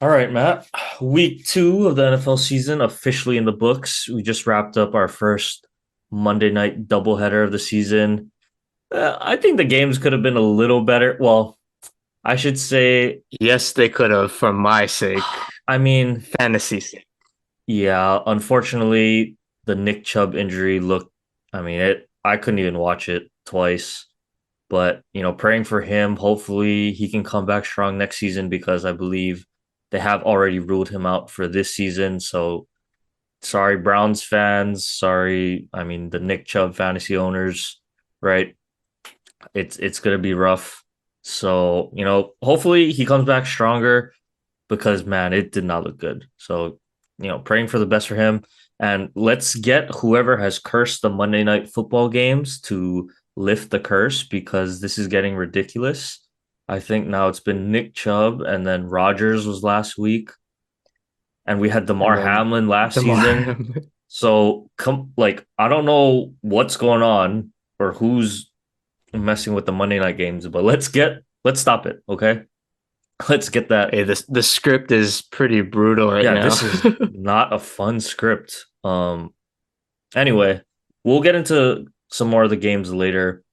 All right, Matt. Week 2 of the NFL season officially in the books. We just wrapped up our first Monday night doubleheader of the season. I think the games could have been a little better. Well, I should say, Yes, they could have, for my sake, I mean, fantasy sake. yeah, unfortunately, the Nick Chubb injury looked, I mean, I couldn't even watch it twice. But, praying for him. Hopefully, he can come back strong next season because I believe they have already ruled him out for this season. So, sorry, Browns fans. Sorry, I mean the Nick Chubb fantasy owners, right? It's gonna be rough. So, hopefully he comes back stronger because man, it did not look good. So, praying for the best for him. And let's get whoever has cursed the Monday night football games to lift the curse because this is getting ridiculous. I think now it's been Nick Chubb and then Rogers was last week and we had And Damar then Hamlin last season. Damar. So I don't know what's going on or who's messing with the Monday night games, but let's stop it, okay? Let's get that. Hey, the script is pretty brutal right Yeah, now. this is not a fun script. Anyway, we'll get into some more of the games later,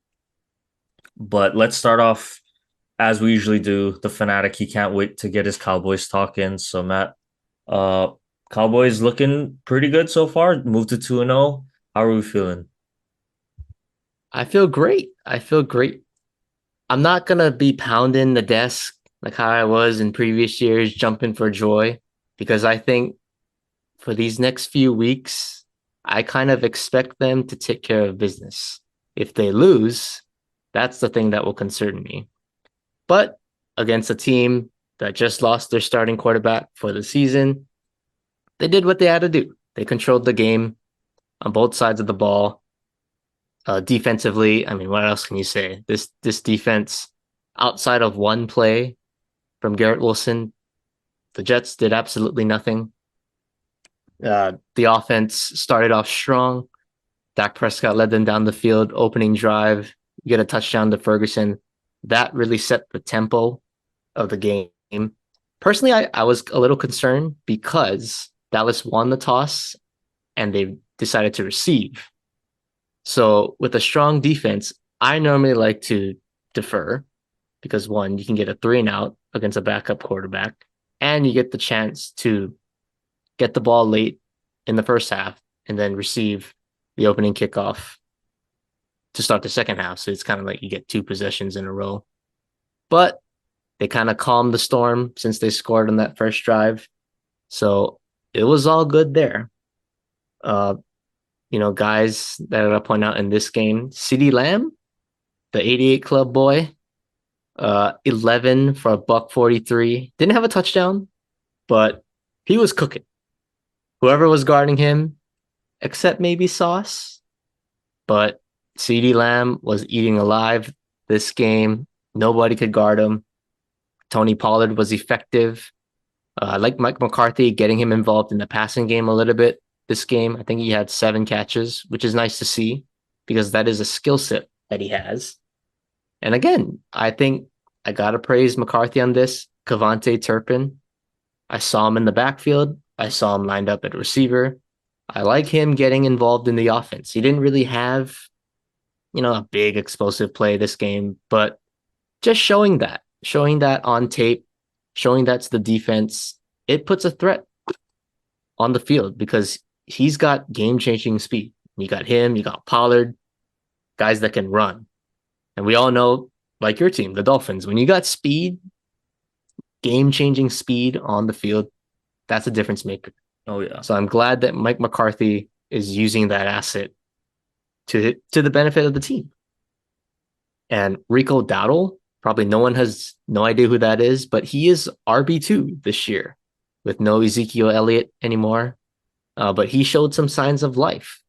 but let's start off as we usually do. The Fanatic, he can't wait to get his Cowboys talk in. So Matt, uh Cowboys looking pretty good so far. Moved to 2-0. How are we feeling? I feel great. I feel great. I'm not gonna be pounding the desk like how I was in previous years, jumping for joy, because I think for these next few weeks, I kind of expect them to take care of business. If they lose, that's the thing that will concern me. But against a team that just lost their starting quarterback for the season, they did what they had to do. They controlled the game on both sides of the ball. Defensively, I mean, what else can you say? This defense, outside of one play from Garrett Wilson, the Jets did absolutely nothing. The offense started off strong. Dak Prescott led them down the field, opening drive. You get a touchdown to Ferguson. That really set the tempo of the game. Personally, I was a little concerned because Dallas won the toss and they decided to receive. So with a strong defense, I normally like to defer because one, you can get a 3-and-out against a backup quarterback, and you get the chance to get the ball late in the first half and then receive the opening kickoff to start the second half. So it's kind of like you get two possessions in a row. But they kind of calmed the storm since they scored on that first drive. So it was all good there. Uh, guys that I gotta point out in this game, CeeDee Lamb, the 88 club boy, 11 for a buck 43. Didn't have a touchdown, but he was cooking. Whoever was guarding him, except maybe Sauce, but CeeDee Lamb was eating alive this game. Nobody could guard him. Tony Pollard was effective. I like Mike McCarthy getting him involved in the passing game a little bit this game. I think he had 7 catches, which is nice to see because that is a skill set that he has. And again, I think I got to praise McCarthy on this. Cavante Turpin, I saw him in the backfield. I saw him lined up at receiver. I like him getting involved in the offense. He didn't really have, a big explosive play this game, but just showing that on tape, showing that's the defense, it puts a threat on the field because he's got game-changing speed. You got him, you got Pollard, guys that can run. And we all know, like your team, the Dolphins, when you got speed, game-changing speed on the field, that's a difference maker. Oh yeah. So I'm glad that Mike McCarthy is using that asset to the benefit of the team. And Rico Dowdle, probably no one has no idea who that is, but he is RB2 this year with no Ezekiel Elliott anymore. But he showed some signs of life.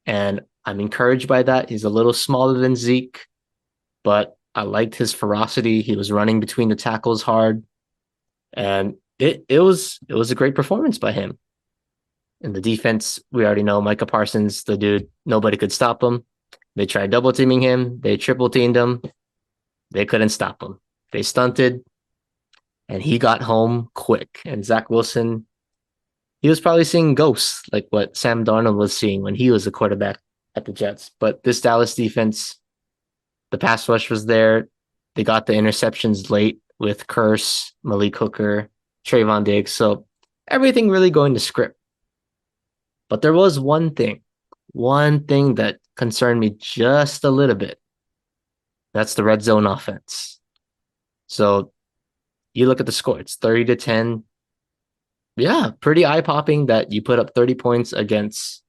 And I'm encouraged by that. He's a little smaller than Zeke, but I liked his ferocity. He was running between the tackles hard. And it was a great performance by him. In the defense, we already know Micah Parsons, the dude, nobody could stop him. They tried double teaming him, they triple teamed him. They couldn't stop him. They stunted. and he got home quick. And Zach Wilson, he was probably seeing ghosts like what Sam Darnold was seeing when he was the quarterback at the Jets. But this Dallas defense, the pass rush was there. They got the interceptions late with Curse, Malik Hooker, Trayvon Diggs. So everything really going to script. But there was one thing that concerned me just a little bit. That's the red zone offense. So you look at the score, it's 30-10. Yeah, pretty eye-popping that you put up 30 points against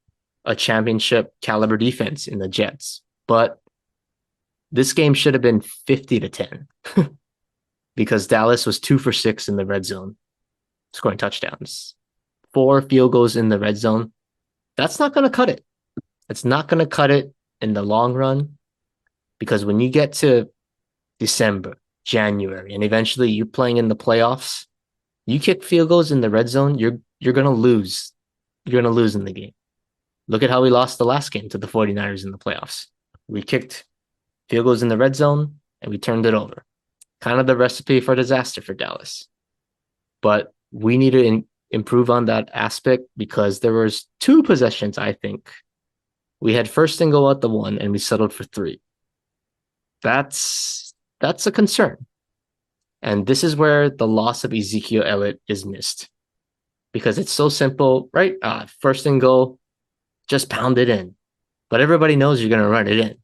a championship caliber defense in the Jets. But this game should have been 50-10 because Dallas was 2 for 6 in the red zone, scoring touchdowns. 4 field goals in the red zone. That's not going to cut it. It's not going to cut it in the long run because when you get to December, January, and eventually you're playing in the playoffs, you kick field goals in the red zone, you're going to lose. You're going to lose in the game. Look at how we lost the last game to the 49ers in the playoffs. We kicked field goals in the red zone and we turned it over. Kind of the recipe for disaster for Dallas. But we need to improve on that aspect because there was 2 possessions, I think. We had first and goal at the 1 and we settled for 3. That's a concern. And this is where the loss of Ezekiel Elliott is missed. Because it's so simple, right? First and goal, just pound it in. But everybody knows you're going to run it in.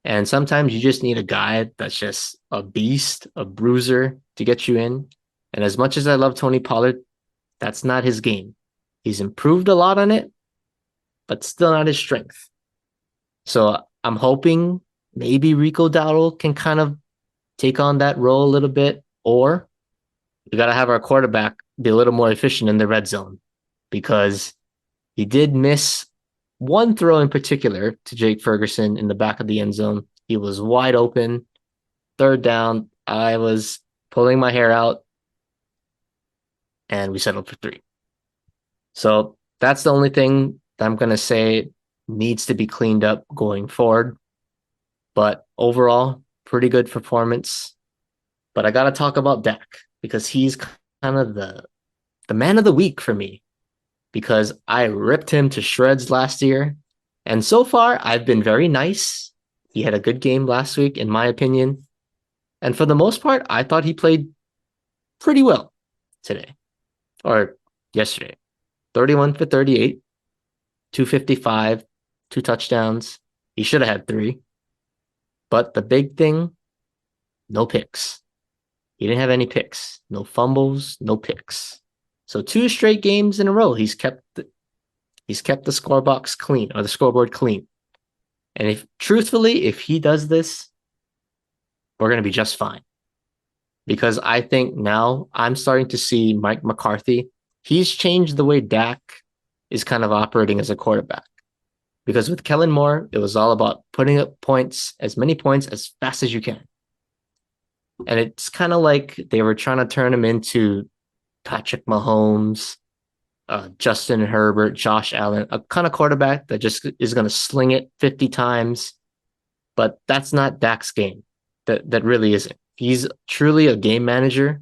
And sometimes you just need a guy that's just a beast, a bruiser to get you in. And as much as I love Tony Pollard, that's not his game. He's improved a lot on it, but still not his strength. So I'm hoping maybe Rico Dowdle can kind of take on that role a little bit, or we got to have our quarterback be a little more efficient in the red zone because he did miss one throw in particular to Jake Ferguson in the back of the end zone. He was wide open. 3rd down, I was pulling my hair out, and we settled for 3. So that's the only thing that I'm going to say needs to be cleaned up going forward. But overall, pretty good performance. But I got to talk about Dak because he's kind of the man of the week for me because I ripped him to shreds last year. And so far, I've been very nice. He had a good game last week, in my opinion. And for the most part, I thought he played pretty well today or yesterday. 31 for 38, 255, 2 touchdowns. He should have had 3. But the big thing, no picks. He didn't have any picks. No fumbles, no picks. So 2 straight games in a row, he's kept the scoreboard clean. And if he does this, we're going to be just fine. Because I think now I'm starting to see Mike McCarthy. He's changed the way Dak is kind of operating as a quarterback. Because with Kellen Moore, it was all about putting up points, as many points as fast as you can. And it's kind of like they were trying to turn him into Patrick Mahomes, Justin Herbert, Josh Allen, a kind of quarterback that just is going to sling it 50 times. But that's not Dak's game. That really isn't. He's truly a game manager,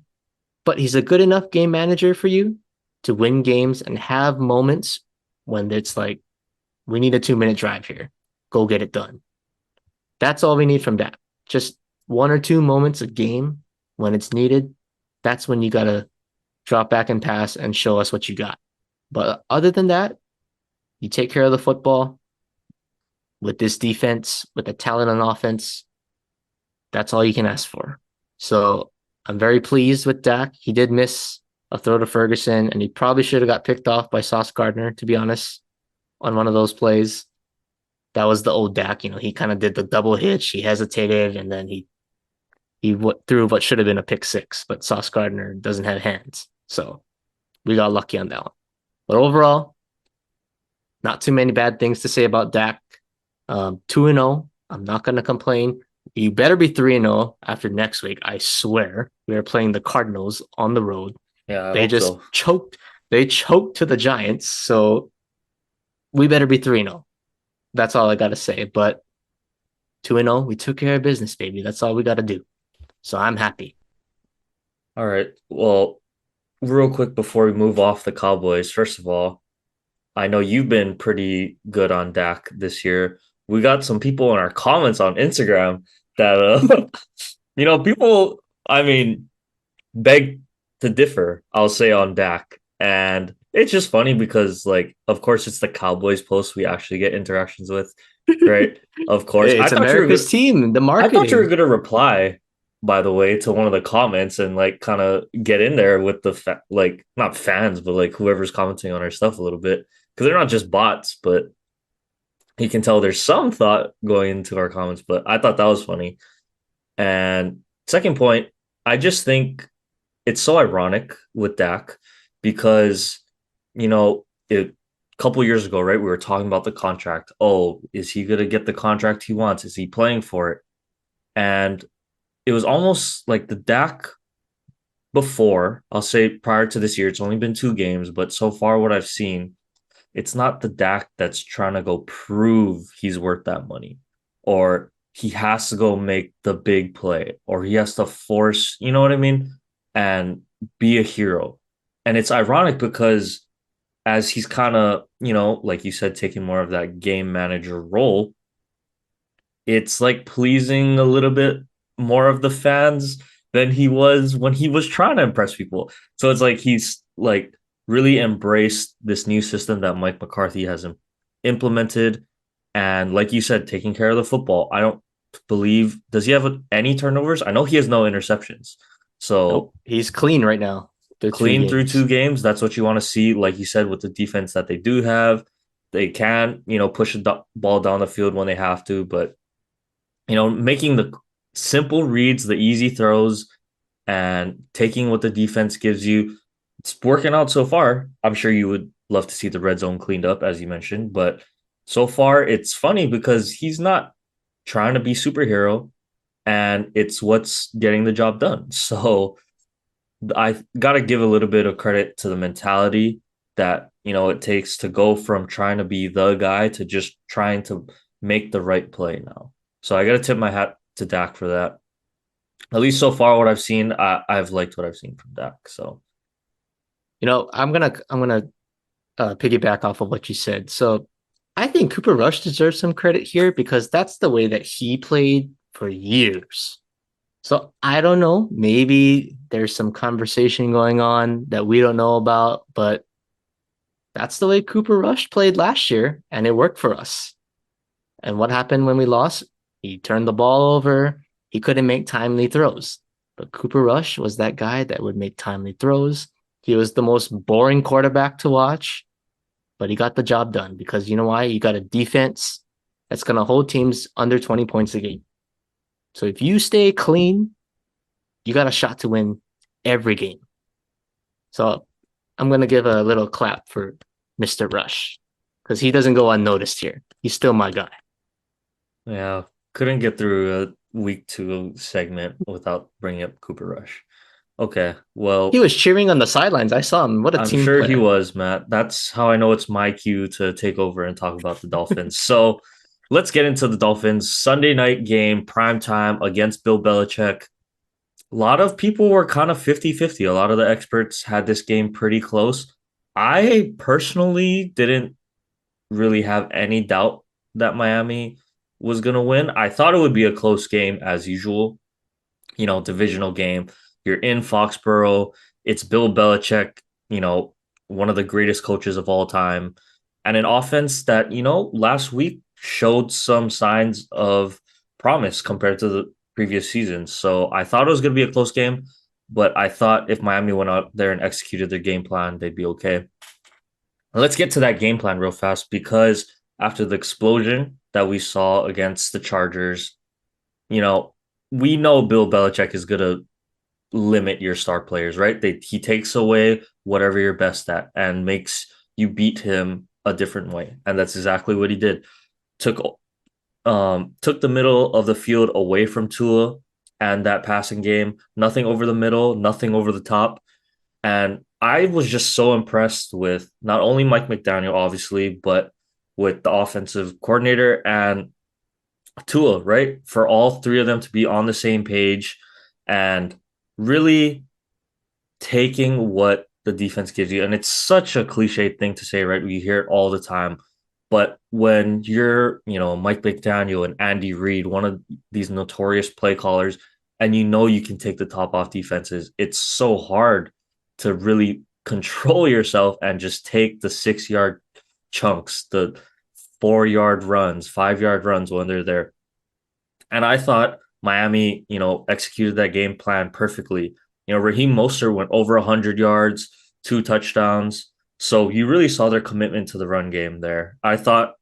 but he's a good enough game manager for you to win games and have moments when it's like, we need a 2-minute drive here. Go get it done. That's all we need from Dak. Just 1 or 2 moments a game when it's needed. That's when you got to drop back and pass and show us what you got. But other than that, you take care of the football with this defense, with the talent on offense. That's all you can ask for. So I'm very pleased with Dak. He did miss a throw to Ferguson, and he probably should have got picked off by Sauce Gardner, to be honest, on one of those plays. That was the old Dak. He kind of did the double hitch. He hesitated, and then he threw what should have been a pick 6, but Sauce Gardner doesn't have hands. So we got lucky on that one. But overall, not too many bad things to say about Dak. 2-0. I'm not going to complain. You better be 3-0 after next week. I swear. We are playing the Cardinals on the road. Yeah, I They hope just so. choked. They choked to the Giants. So we better be 3-0. That's all I got to say. But 2-0, we took care of business, baby. That's all we got to do. So I'm happy. All right. Well, real quick before we move off the Cowboys, first of all, I know you've been pretty good on Dak this year. We got some people in our comments on Instagram that people, I mean, beg to differ, I'll say, on Dak. And it's just funny because, like, of course, it's the Cowboys post we actually get interactions with, right? Of course. It's America's team, the I thought you were marketing. gonna reply, by the way, to one of the comments and like kind of get in there with the like not fans, but like whoever's commenting on our stuff a little bit because they're not just bots, but you can tell there's some thought going into our comments. But I thought that was funny. And second point, I just think it's so ironic with Dak because a couple years ago, right, we were talking about the contract. Oh, is he gonna get the contract he wants? Is he playing for it? And it was almost like the Dak before, I'll say prior to this year, it's only been 2 games, but so far what I've seen, it's not the Dak that's trying to go prove he's worth that money or he has to go make the big play or he has to force, you know what I mean? And be a hero. And it's ironic because as he's kind of, like you said, taking more of that game manager role, it's like pleasing a little bit more of the fans than he was when he was trying to impress people. So it's like he's like really embraced this new system that Mike McCarthy has implemented. And like you said, taking care of the football. I don't believe, does he have any turnovers? I know he has no interceptions. So Nope, he's clean right now. The three clean through two games. games. That's what you want to see. Like you said, with the defense that they do have, they can, push the ball down the field when they have to. But making the simple reads, the easy throws, and taking what the defense gives you. It's working out so far. I'm sure you would love to see the red zone cleaned up, as you mentioned, but so far it's funny because he's not trying to be superhero and it's what's getting the job done. So I got to give a little bit of credit to the mentality that, it takes to go from trying to be the guy to just trying to make the right play now. So I got to tip my hat to Dak for that. At least so far, what I've seen, I've liked what I've seen from Dak. So I'm gonna piggyback off of what you said. So I think Cooper Rush deserves some credit here because that's the way that he played for years. So I don't know. Maybe there's some conversation going on that we don't know about, but that's the way Cooper Rush played last year, and it worked for us. And what happened when we lost? He turned the ball over. He couldn't make timely throws. But Cooper Rush was that guy that would make timely throws. He was the most boring quarterback to watch, but he got the job done because you know why? You got a defense that's going to hold teams under 20 points a game. So if you stay clean, you got a shot to win every game. So I'm going to give a little clap for Mr. Rush because he doesn't go unnoticed here. He's still my guy. yeah, couldn't get through a week 2 segment without bringing up Cooper Rush. Okay, He well, was cheering on the sidelines. I saw him. What a I'm team sure he player. was, Matt. That's how I know it's my cue to take over and talk about the Dolphins. So let's get into the Dolphins Sunday night game, prime time against Bill Belichick. A lot of people were kind of 50-50. A lot of the experts had this game pretty close. I personally didn't really have any doubt that Miami was going to win. I thought it would be a close game as usual, divisional game. You're in Foxborough. It's Bill Belichick, one of the greatest coaches of all time, and an offense that, last week showed some signs of promise compared to the previous seasons. So I thought it was going to be a close game, but I thought if Miami went out there and executed their game plan, they'd be okay. Let's get to that game plan real fast because after the explosion that we saw against the Chargers, you know, we know Bill Belichick is going to limit your star players, right? He takes away whatever you're best at and makes you beat him a different way. And that's exactly what he did. Took took the middle of the field away from Tua and that passing game. Nothing over the middle, nothing over the top. And I was just so impressed with not only Mike McDaniel, obviously, but with the offensive coordinator and Tua, right? For all three of them to be on the same page and really taking what the defense gives you. And it's such a cliche thing to say, right? We hear it all the time. But when you're, Mike McDaniel and Andy Reid, one of these notorious play callers, and you can take the top off defenses, it's so hard to really control yourself and just take the 6 yard chunks, the 4 yard runs, 5 yard runs when they're there. And I thought Miami, executed that game plan perfectly. Raheem Mostert went over 100 yards, 2 touchdowns. So you really saw their commitment to the run game there. I thought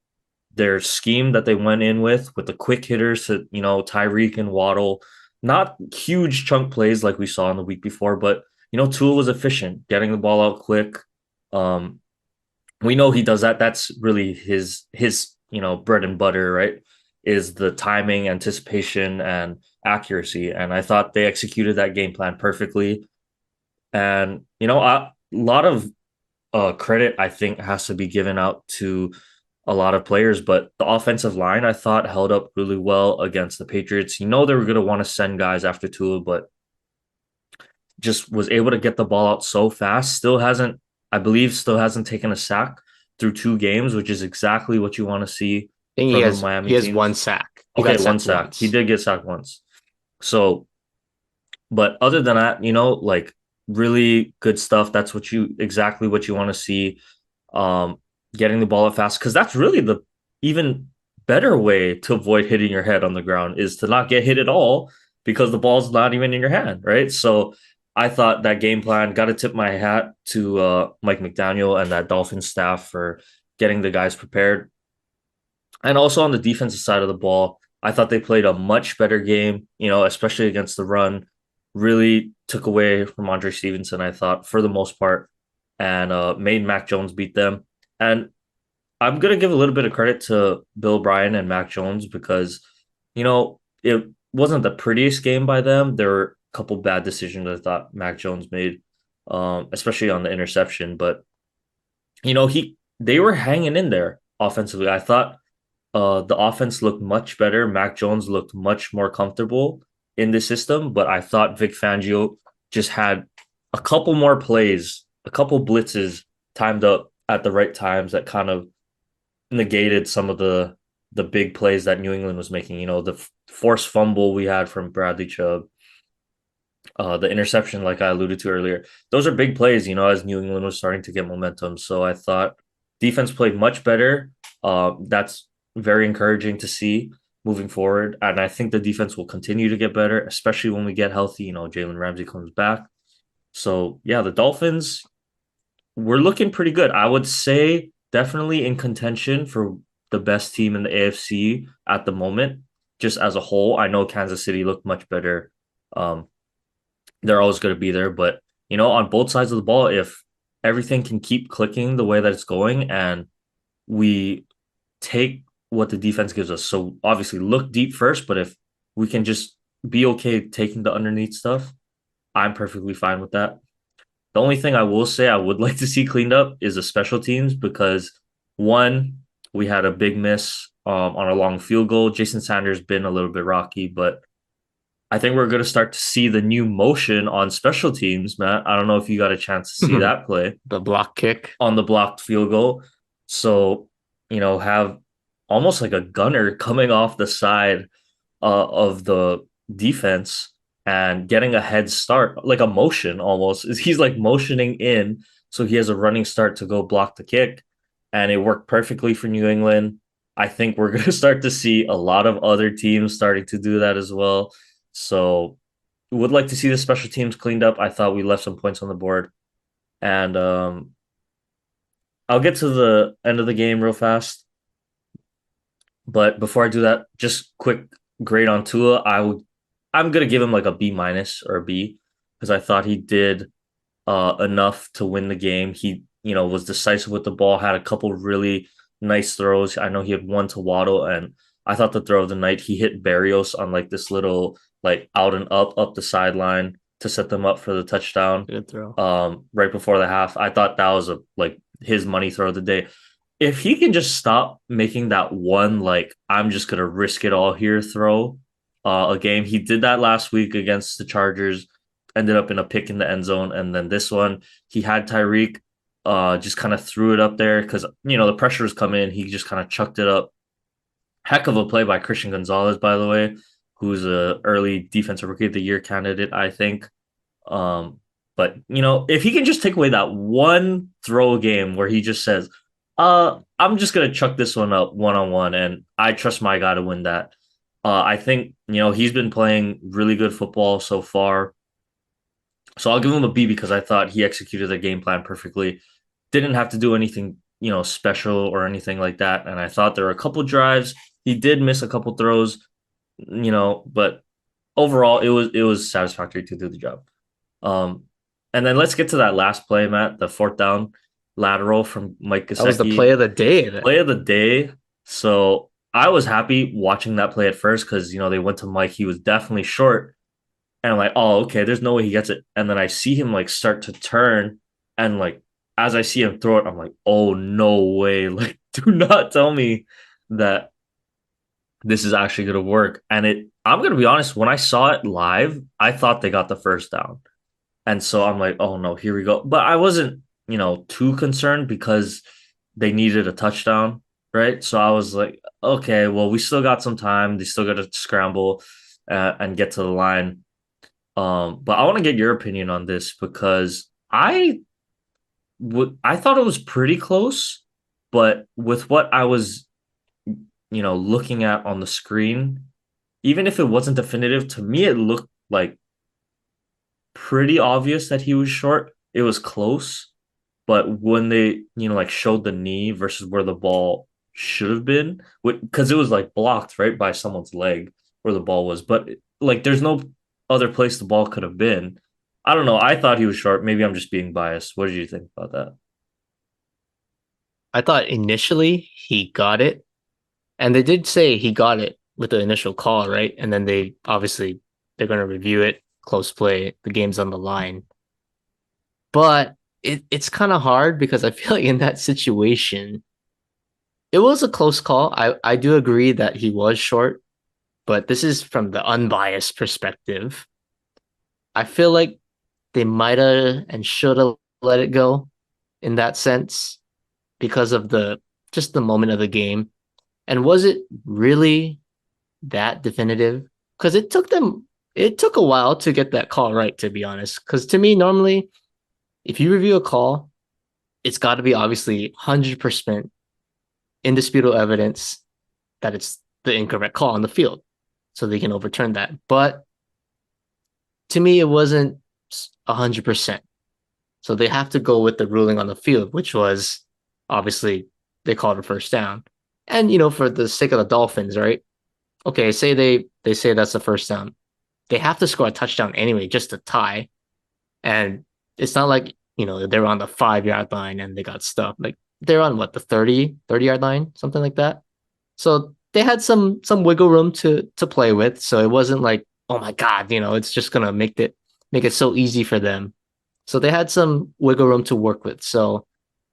their scheme that they went in with the quick hitters to, Tyreek and Waddle, not huge chunk plays like we saw in the week before, but, Tua was efficient, getting the ball out quick. Um, we know he does that. That's really his bread and butter, right? Is the timing, anticipation, and accuracy. And I thought they executed that game plan perfectly. And a lot of credit I think has to be given out to a lot of players, but the offensive line I thought held up really well against the Patriots. They were going to want to send guys after Tua, but just was able to get the ball out so fast. I believe, still hasn't taken a sack through 2 games, which is exactly what you want to see I think from the he Miami has one teams. sack. He Okay, got one sacked sack. He once. did get sacked once. So, but other than that, like really good stuff. That's exactly what you want to see. Um, Getting the ball out fast because that's really the even better way to avoid hitting your head on the ground is to not get hit at all because the ball's not even in your hand, right? So I thought that game plan, got to tip my hat to Mike McDaniel and that Dolphins staff for getting the guys prepared. And also on the defensive side of the ball, I thought they played a much better game, especially against the run. Really took away from Andre Stevenson, I thought, for the most part, and made Mac Jones beat them. And I'm gonna give a little bit of credit to Bill Bryan and Mac Jones because, it wasn't the prettiest game by them. There were a couple bad decisions I thought Mac Jones made, especially on the interception. But they were hanging in there offensively. I thought the offense looked much better. Mac Jones looked much more comfortable in the system, but I thought Vic Fangio just had a couple more plays, a couple blitzes timed up at the right times that kind of negated some of the big plays that New England was making. The forced fumble we had from Bradley Chubb, the interception, like I alluded to earlier. Those are big plays, as New England was starting to get momentum. So I thought defense played much better. That's very encouraging to see moving forward. And I think the defense will continue to get better, especially when we get healthy. Jalen Ramsey comes back. So yeah, the Dolphins, we're looking pretty good. I would say definitely in contention for the best team in the AFC at the moment, just as a whole. I know Kansas City looked much better. Um, they're always going to be there, but on both sides of the ball, if everything can keep clicking the way that it's going and we take what the defense gives us. So obviously look deep first, but if we can just be okay taking the underneath stuff, I'm perfectly fine with that. The only thing I will say I would like to see cleaned up is the special teams because one, we had a big miss on a long field goal. Jason Sanders been a little bit rocky, but I think we're going to start to see the new motion on special teams, Matt. I don't know if you got a chance to see that play The block kick. on the blocked field goal. So, have almost like a gunner coming off the side of the defense and getting a head start, like a motion almost. He's like motioning in, so he has a running start to go block the kick, and it worked perfectly for New England. I think we're going to start to see a lot of other teams starting to do that as well. So, would like to see the special teams cleaned up. I thought we left some points on the board, and I'll get to the end of the game real fast. But before I do that, just quick grade on Tua. I'm gonna give him like a B minus or a B because I thought he did enough to win the game. He, was decisive with the ball, had a couple really nice throws. I know he had one to Waddle, and I thought the throw of the night, he hit Barrios on like this little like out and up the sideline to set them up for the touchdown. Good throw. Right before the half. I thought that was like his money throw of the day. If he can just stop making that one like I'm just gonna risk it all here throw a game. He did that last week against the Chargers. ended up in a pick in the end zone. And then this one, he had Tyreek just kind of threw it up there because, the pressure was coming in. He just kind of chucked it up. Heck of a play by Christian Gonzalez, by the way, who's a early defensive rookie of the year candidate, I think. Um, but if he can just take away that one throw game where he just says, I'm just gonna chuck this one up one on one, and I trust my guy to win that. I think he's been playing really good football so far, so I'll give him a B because I thought he executed the game plan perfectly. Didn't have to do anything special or anything like that, and I thought there were a couple drives. He did miss a couple throws, but overall it was satisfactory to do the job. Um, and then let's get to that last play, Matt, the fourth down lateral from Mike That was the play Gesicki. of the day. Play of the day. So I was happy watching that play at first because they went to Mike. He was definitely short. And I'm like, oh, okay, there's no way he gets it. And then I see him like start to turn. And like as I see him throw it, I'm like, oh no way. Like, do not tell me that this is actually gonna work. And I'm gonna be honest, when I saw it live, I thought they got the first down. And so I'm like, oh no, here we go. But I wasn't, too concerned because they needed a touchdown, right? So I was like, okay, well, we still got some time. They still got to scramble and get to the line. But I want to get your opinion on this because I thought it was pretty close, but with what I was, looking at on the screen, even if it wasn't definitive, to me it looked like pretty obvious that he was short. It was close, but when they, like showed the knee versus where the ball should have been, because it was like blocked right by someone's leg where the ball was, but like there's no other place the ball could have been. I don't know. I thought he was short. Maybe I'm just being biased. What did you think about that? I thought initially he got it, and they did say he got it with the initial call, right? And then they're going to review it, close play, the game's on the line. But it's kind of hard because I feel like in that situation, it was a close call. I do agree that he was short, but this is from the unbiased perspective. I feel like they might have and should have let it go in that sense because of the moment of the game. And was it really that definitive? Because it took a while to get that call right, to be honest. Because to me, normally, if you review a call, it's got to be obviously 100% indisputable evidence that it's the incorrect call on the field so they can overturn that. But to me, it wasn't 100%. So they have to go with the ruling on the field, which was obviously they called a first down. And, for the sake of the Dolphins, right? Okay, say they say that's the first down. They have to score a touchdown anyway, just to tie. And it's not like, they're on the 5 yard line and they got stuffed. Like they're on what, the 30 yard line, something like that. So they had some wiggle room to play with. So it wasn't like, oh my God, it's just gonna make it so easy for them. So they had some wiggle room to work with. So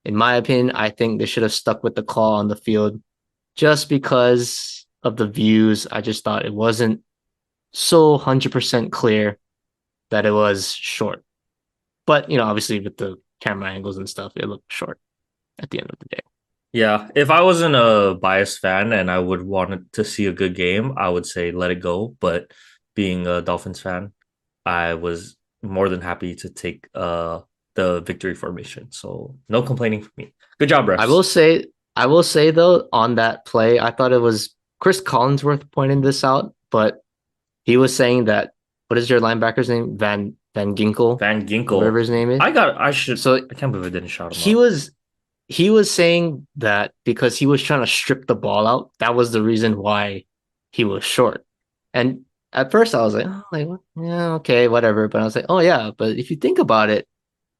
in my opinion, I think they should have stuck with the call on the field just because of the views. I just thought it wasn't so 100% clear that it was short. But, obviously with the camera angles and stuff, it looked short at the end of the day. Yeah, if I wasn't a biased fan and I would want to see a good game, I would say let it go. But being a Dolphins fan, I was more than happy to take the victory formation. So no complaining from me. Good job, I refs. will say, I will say though, on that play, I thought it was Chris Collinsworth pointing this out, but he was saying that what is your linebacker's name? Van Ginkel, Van whatever Ginkel. his name is. I So can't believe I didn't shout him he out. was he was saying that because he was trying to strip the ball out, that was the reason why he was short. And at first I was like, oh, like yeah, okay, whatever. But I was like, oh yeah, but if you think about it,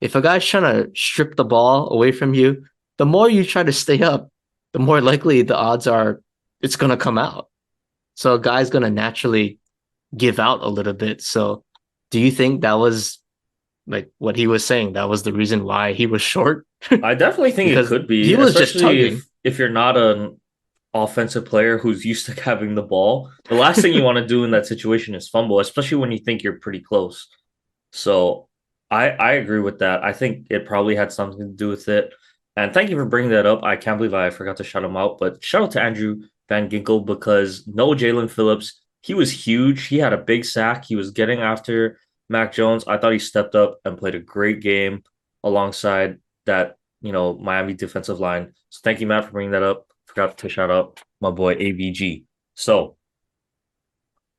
if a guy's trying to strip the ball away from you, the more you try to stay up, the more likely the odds are it's gonna come out. So a guy's gonna naturally give out a little bit. So do you think that was like what he was saying? That was the reason why he was short? I definitely think it Because could be, he was just especially tugging. if you're not an offensive player who's used to having the ball. The last thing you want to do in that situation is fumble, especially when you think you're pretty close. So I agree with that. I think it probably had something to do with it. And thank you for bringing that up. I can't believe I forgot to shout him out. But shout out to Andrew Van Ginkel because no Jalen Phillips. He was huge. He had a big sack. He was getting after Mac Jones. I thought he stepped up and played a great game alongside that, Miami defensive line. So thank you, Matt, for bringing that up. Forgot to shout out my boy AVG. So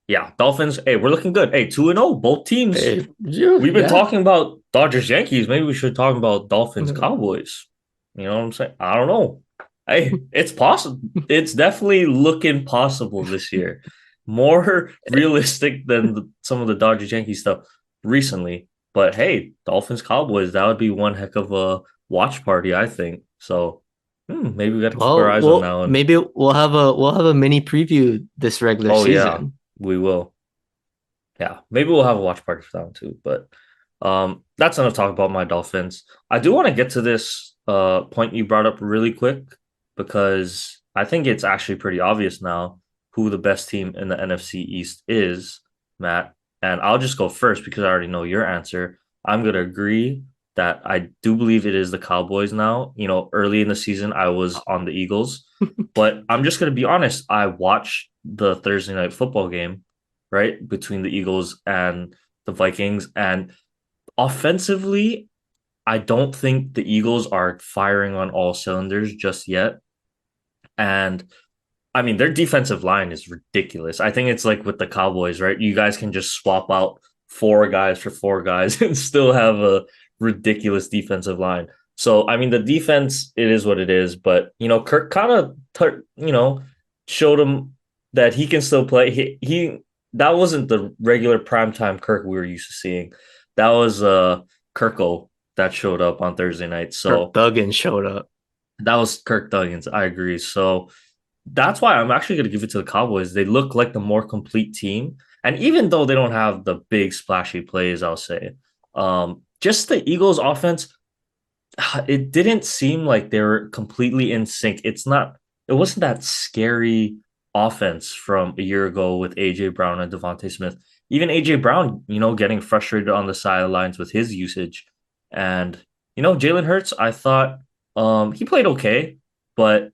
yeah, Dolphins. Hey, we're looking good. Hey, 2-0, both teams. Hey, you, We've been yeah. talking about Dodgers Yankees. Maybe we should talk about Dolphins Cowboys. You know what I'm saying? I don't know. Hey, it's possible. It's definitely looking possible this year. More realistic than some of the Dodgers Yankees stuff recently. But hey, Dolphins Cowboys, that would be one heck of a watch party, I think. So maybe we got to keep our Well, eyes on that one. maybe we'll have a mini preview this regular Oh yeah, season. we will. Yeah, maybe we'll have a watch party for that one too. But that's enough talk about my Dolphins. I do want to get to this point you brought up really quick because I think it's actually pretty obvious now who the best team in the NFC East is, Matt. And I'll just go first because I already know your answer. I'm gonna agree that I do believe it is the Cowboys now. Early in the season I was on the Eagles, but I'm just gonna be honest. I watched the Thursday night football game, right, between the Eagles and the Vikings. And offensively, I don't think the Eagles are firing on all cylinders just yet. And I mean, their defensive line is ridiculous. I think it's like with the Cowboys, right? You guys can just swap out four guys for four guys and still have a ridiculous defensive line. So, I mean, the defense, it is what it is. But, Kirk kind of, showed him that he can still play. That wasn't the regular primetime Kirk we were used to seeing. That was Kirko that showed up on Thursday night. Kirk So Duggan showed up. that was Kirk Duggins. I agree. So that's why I'm actually going to give it to the Cowboys. They look like the more complete team. And even though they don't have the big splashy plays, I'll say, just the Eagles offense, it didn't seem like they were completely in sync. It wasn't that scary offense from a year ago with AJ Brown and Devontae Smith. Even AJ Brown, getting frustrated on the sidelines with his usage. And, Jalen Hurts, I thought he played okay, but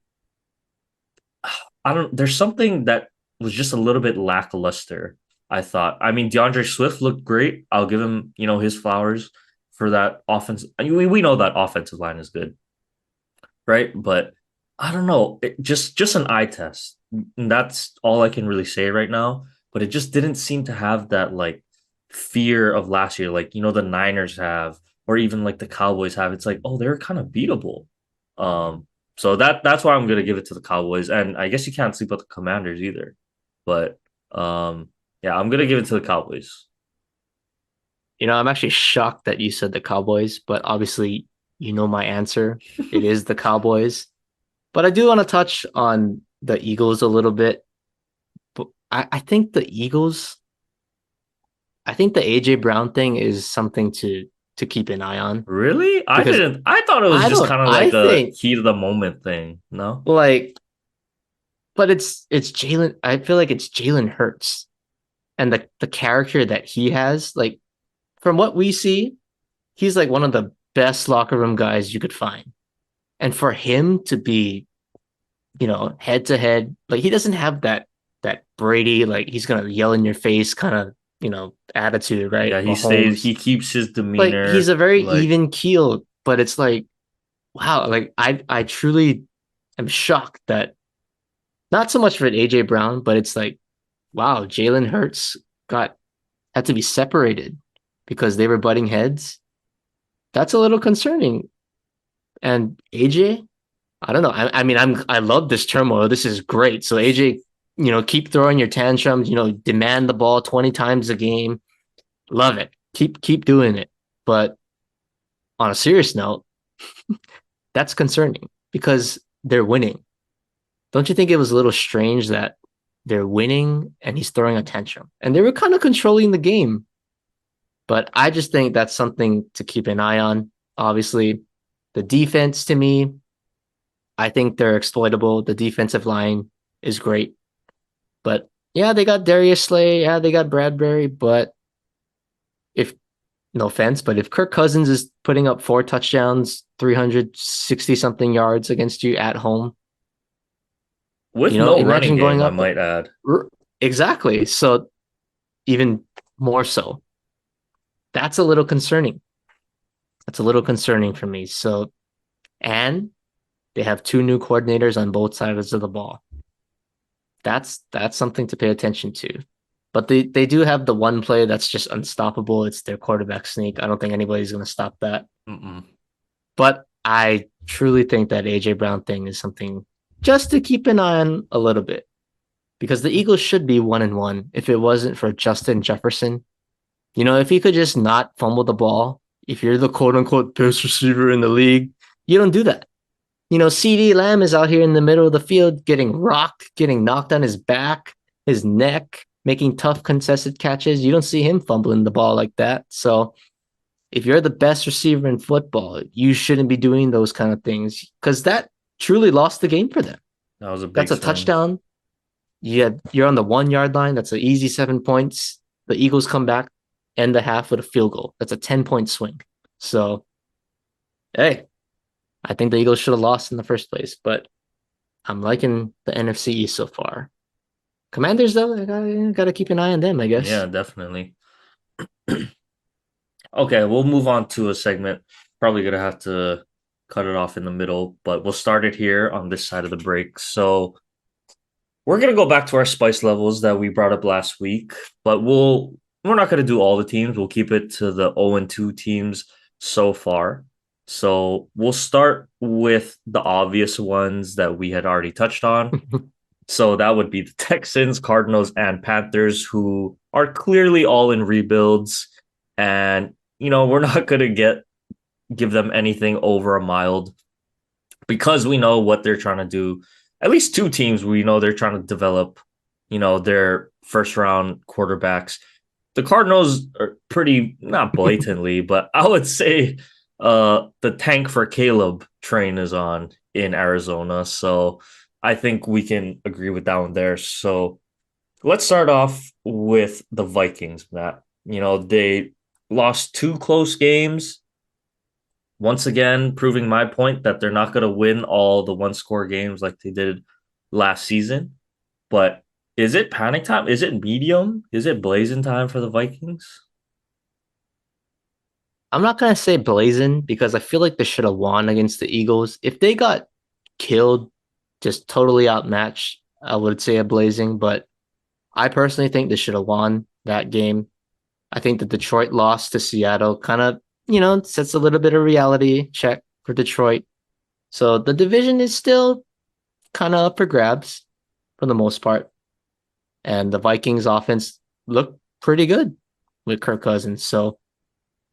I don't. There's something that was just a little bit lackluster. I thought. I mean, DeAndre Swift looked great. I'll give him, his flowers for that offense. I mean, we know that offensive line is good, right? But I don't know. Just an eye test. And that's all I can really say right now. But it just didn't seem to have that like fear of last year, like the Niners have, or even like the Cowboys have. It's like, oh, they're kind of beatable. Um, so that's why I'm gonna give it to the Cowboys. And I guess you can't sleep with the Commanders either. But yeah, I'm gonna give it to the Cowboys. I'm actually shocked that you said the Cowboys, but obviously you know my answer. It is the Cowboys. But I do want to touch on the Eagles a little bit. But I think the AJ Brown thing is something to keep an eye on Really? I because didn't. I thought it was I just don't kind of I like a think heat of the moment thing. No. like but it's Jalen. I feel like it's Jalen Hurts and the character that he has. Like from what we see, he's like one of the best locker room guys you could find. And for him to be, head to head, like he doesn't have that Brady, like he's gonna yell in your face kind of, attitude, right? Yeah, he stays. Mahomes. He keeps his Like he's demeanor. a very Like, even keeled, but it's like, wow, like I truly am shocked that not so much for AJ Brown, but it's like, wow, Jalen Hurts got had to be separated because they were butting heads. That's a little concerning. And AJ, I don't know. I mean, I love this turmoil. This is great. So AJ, keep throwing your tantrums. Demand the ball 20 times a game. Love it. Keep doing it. But on a serious note, that's concerning because they're winning. Don't you think it was a little strange that they're winning and he's throwing a tantrum? And they were kind of controlling the game. But I just think that's something to keep an eye on. Obviously, the defense to me, I think they're exploitable. The defensive line is great. But yeah, they got Darius Slay. Yeah, they got Bradbury. But if no offense, but if Kirk Cousins is putting up 4 touchdowns, 360 something yards against you at home, With no running imagine going game, I up. might add. Exactly. So even more so, that's a little concerning. That's a little concerning for me. So, and they have two new coordinators on both sides of the ball. That's something to pay attention to. But they do have the one play that's just unstoppable. It's their quarterback sneak. I don't think anybody's going to stop that. Mm-mm. But I truly think that AJ Brown thing is something just to keep an eye on a little bit because the Eagles should be 1-1 if it wasn't for Justin Jefferson. If he could just not fumble the ball, if you're the quote unquote best receiver in the league, you don't do that. CD Lamb is out here in the middle of the field getting rocked, getting knocked on his back, his neck, making tough contested catches. You don't see him fumbling the ball like that. So if you're the best receiver in football, you shouldn't be doing those kind of things because that truly lost the game for them. That was a big That's a swing. touchdown. You're on the 1 yard line. That's an easy 7 points. The Eagles come back, end the half with a field goal. That's a 10-point swing. So, hey, I think the Eagles should have lost in the first place, but I'm liking the NFC East so far. Commanders, though, I gotta keep an eye on them, I Yeah, guess. definitely. Okay, we'll move on to a segment. Probably gonna have to cut it off in the middle, but we'll start it here on this side of the break. So we're gonna go back to our spice levels that we brought up last week, but we're not gonna do all the teams. We'll keep it to the 0-2 teams so far. So we'll start with the obvious ones that we had already touched on. So that would be the Texans, Cardinals, and Panthers, who are clearly all in rebuilds. And, we're not going to give them anything over a mild because we know what they're trying to do. At least two teams, we know they're trying to develop, their first round quarterbacks. The Cardinals are pretty, not blatantly, but I would say the tank for Caleb train is on in Arizona. So I think we can agree with that one there. So let's start off with the Vikings, Matt. They lost two close games. Once again, proving my point that they're not going to win all the one score games like they did last season. But is it panic time? Is it medium? Is it blazing time for the Vikings? I'm not gonna say blazing because I feel like they should have won against the Eagles. If they got killed, just totally outmatched, I would say a blazing. But I personally think they should have won that game. I think the Detroit loss to Seattle kind of, sets a little bit of reality check for Detroit. So the division is still kind of up for grabs for the most part. And the Vikings offense looked pretty good with Kirk Cousins. So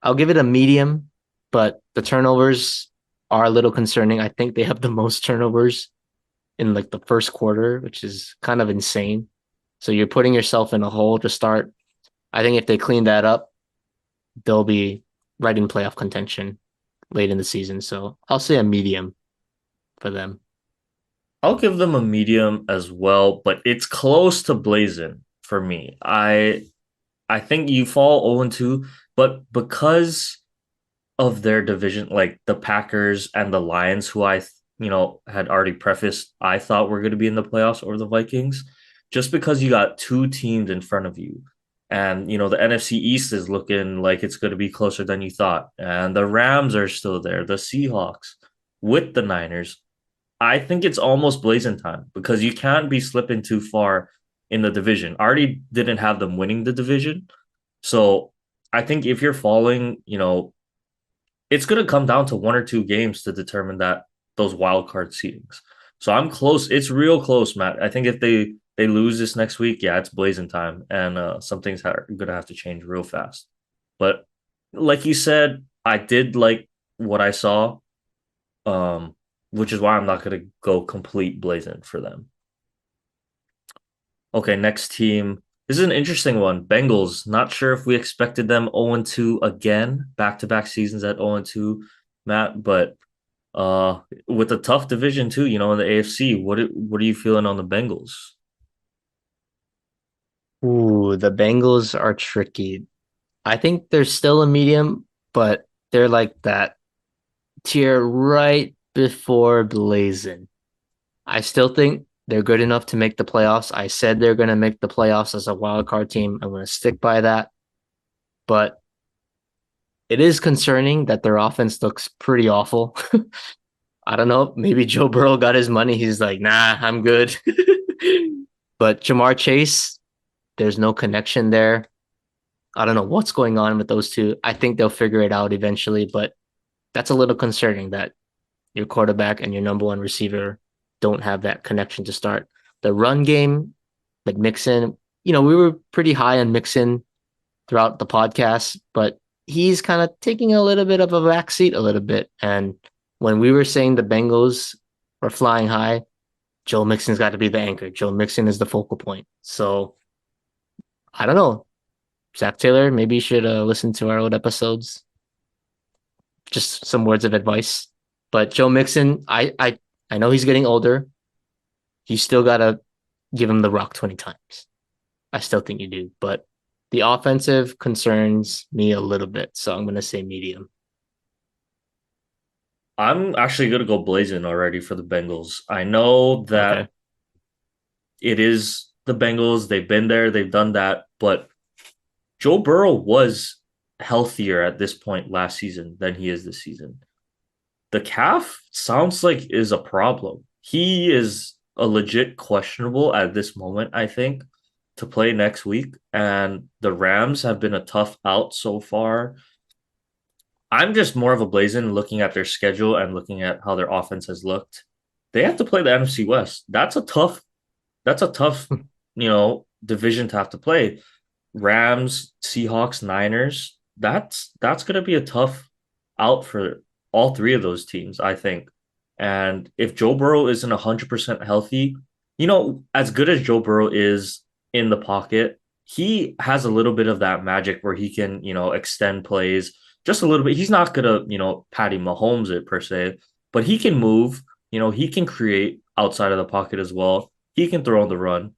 I'll give it a medium, but the turnovers are a little concerning. I think they have the most turnovers in like the first quarter, which is kind of insane. So you're putting yourself in a hole to start. I think if they clean that up, they'll be right in playoff contention late in the season. So I'll say a medium for them. I'll give them a medium as well, but it's close to blazing for me. I think you fall 0-2, but because of their division, like the Packers and the Lions, who had already prefaced, I thought were going to be in the playoffs over the Vikings, just because you got two teams in front of you. And, the NFC East is looking like it's going to be closer than you thought. And the Rams are still there, the Seahawks with the Niners. I think it's almost blazing time because you can't be slipping too far in the division. I already didn't have them winning the division. So I think if you're falling, it's going to come down to one or two games to determine that those wild card seedings. So I'm close. It's real close, Matt. I think if they lose this next week, yeah, it's blazing time, and some things are going to have to change real fast. But like you said, I did like what I saw, um, which is why I'm not going to go complete blazing for them. Okay, next team. This is an interesting one. Bengals. Not sure if we expected them 0-2 again, back-to-back seasons at 0-2, Matt, but with a tough division too, in the AFC, what are you feeling on the Bengals? Ooh, the Bengals are tricky. I think they're still a medium, but they're like that tier right before Blazing. I still think they're good enough to make the playoffs. I said they're going to make the playoffs as a wild card team. I'm going to stick by that. But it is concerning that their offense looks pretty awful. I don't know. Maybe Joe Burrow got his money. He's like, nah, I'm good. But Jamar Chase, there's no connection there. I don't know what's going on with those two. I think they'll figure it out eventually, but that's a little concerning that your quarterback and your number one receiver don't have that connection to start. The run game, like Mixon, we were pretty high on Mixon throughout the podcast, but he's kind of taking a little bit of a backseat a little bit. And when we were saying the Bengals were flying high, Joe Mixon's got to be the anchor. Joe Mixon is the focal point. So I don't know. Zach Taylor, maybe you should listen to our old episodes. Just some words of advice. But Joe Mixon, I know he's getting older. You still gotta give him the rock 20 times. I still think you do, but the offensive concerns me a little bit, so I'm gonna say medium. I'm actually going to go blazing already for the Bengals. I know that Okay. it is the Bengals. They've been there, they've done that, but Joe Burrow was healthier at this point last season than he is this season. The calf sounds like is a problem. He is a legit questionable at this moment, I think, to play next week. And the Rams have been a tough out so far. I'm just more of a blazing looking at their schedule and looking at how their offense has looked. They have to play the NFC West. That's a tough, division to have to play. Rams, Seahawks, Niners. That's gonna be a tough out for all three of those teams, I think. And if Joe Burrow isn't 100% healthy, as good as Joe Burrow is in the pocket, he has a little bit of that magic where he can, extend plays just a little bit. He's not gonna, Patty Mahomes it per se, but he can move. He can create outside of the pocket as well. He can throw on the run.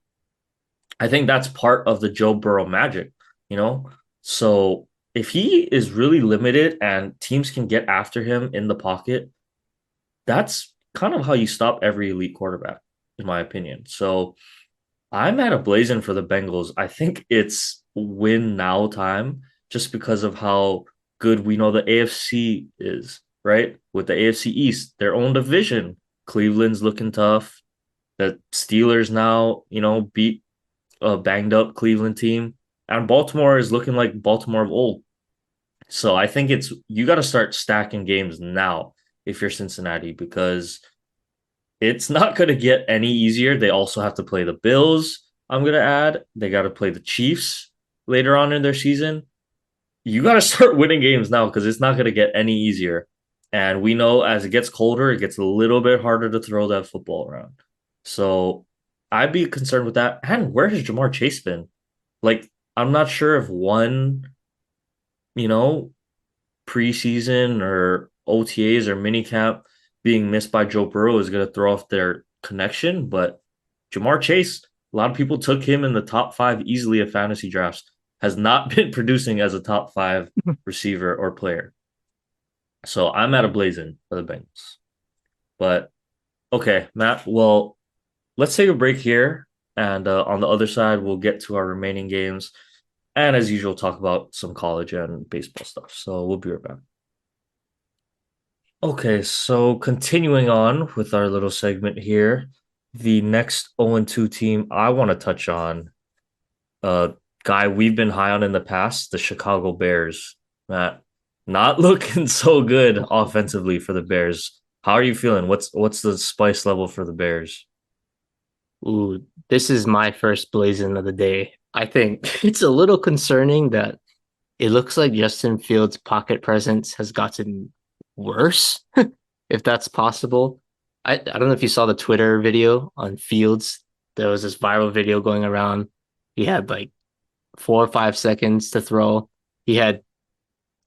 I think that's part of the Joe Burrow magic, you know? So if he is really limited and teams can get after him in the pocket, that's kind of how you stop every elite quarterback, in my opinion. So I'm at a blazing for the Bengals. I think it's win now time just because of how good we know the AFC is, right? With the AFC East, their own division. Cleveland's looking tough. The Steelers now, beat a banged up Cleveland team. And Baltimore is looking like Baltimore of old. So I think it's you got to start stacking games now if you're Cincinnati because it's not going to get any easier. They also have to play the Bills. I'm going to add they got to play the Chiefs later on in their season. You got to start winning games now because it's not going to get any easier. And we know as it gets colder, it gets a little bit harder to throw that football around. So I'd be concerned with that. And where has Jamar Chase been? Like, I'm not sure if one, you know, preseason or OTAs or minicamp being missed by Joe Burrow is going to throw off their connection. But Jamar Chase, a lot of people took him in the top 5 easily of fantasy drafts, has not been producing as a top 5 receiver or player. So I'm at a blazing for the Bengals. But okay, Matt, well, let's take a break here. And on the other side, we'll get to our remaining games. And as usual, talk about some college and baseball stuff. So we'll be right back. Okay, so continuing on with our little segment here, the next 0-2 team I want to touch on, a guy we've been high on in the past, the Chicago Bears. Matt, not looking so good offensively for the Bears. How are you feeling? What's the spice level for the Bears? Ooh, this is my first blazing of the day. I think it's a little concerning that it looks like Justin Fields' pocket presence has gotten worse, if that's possible. I don't know if you saw the Twitter video on Fields. There was this viral video going around. He had like 4 or 5 seconds to throw. He had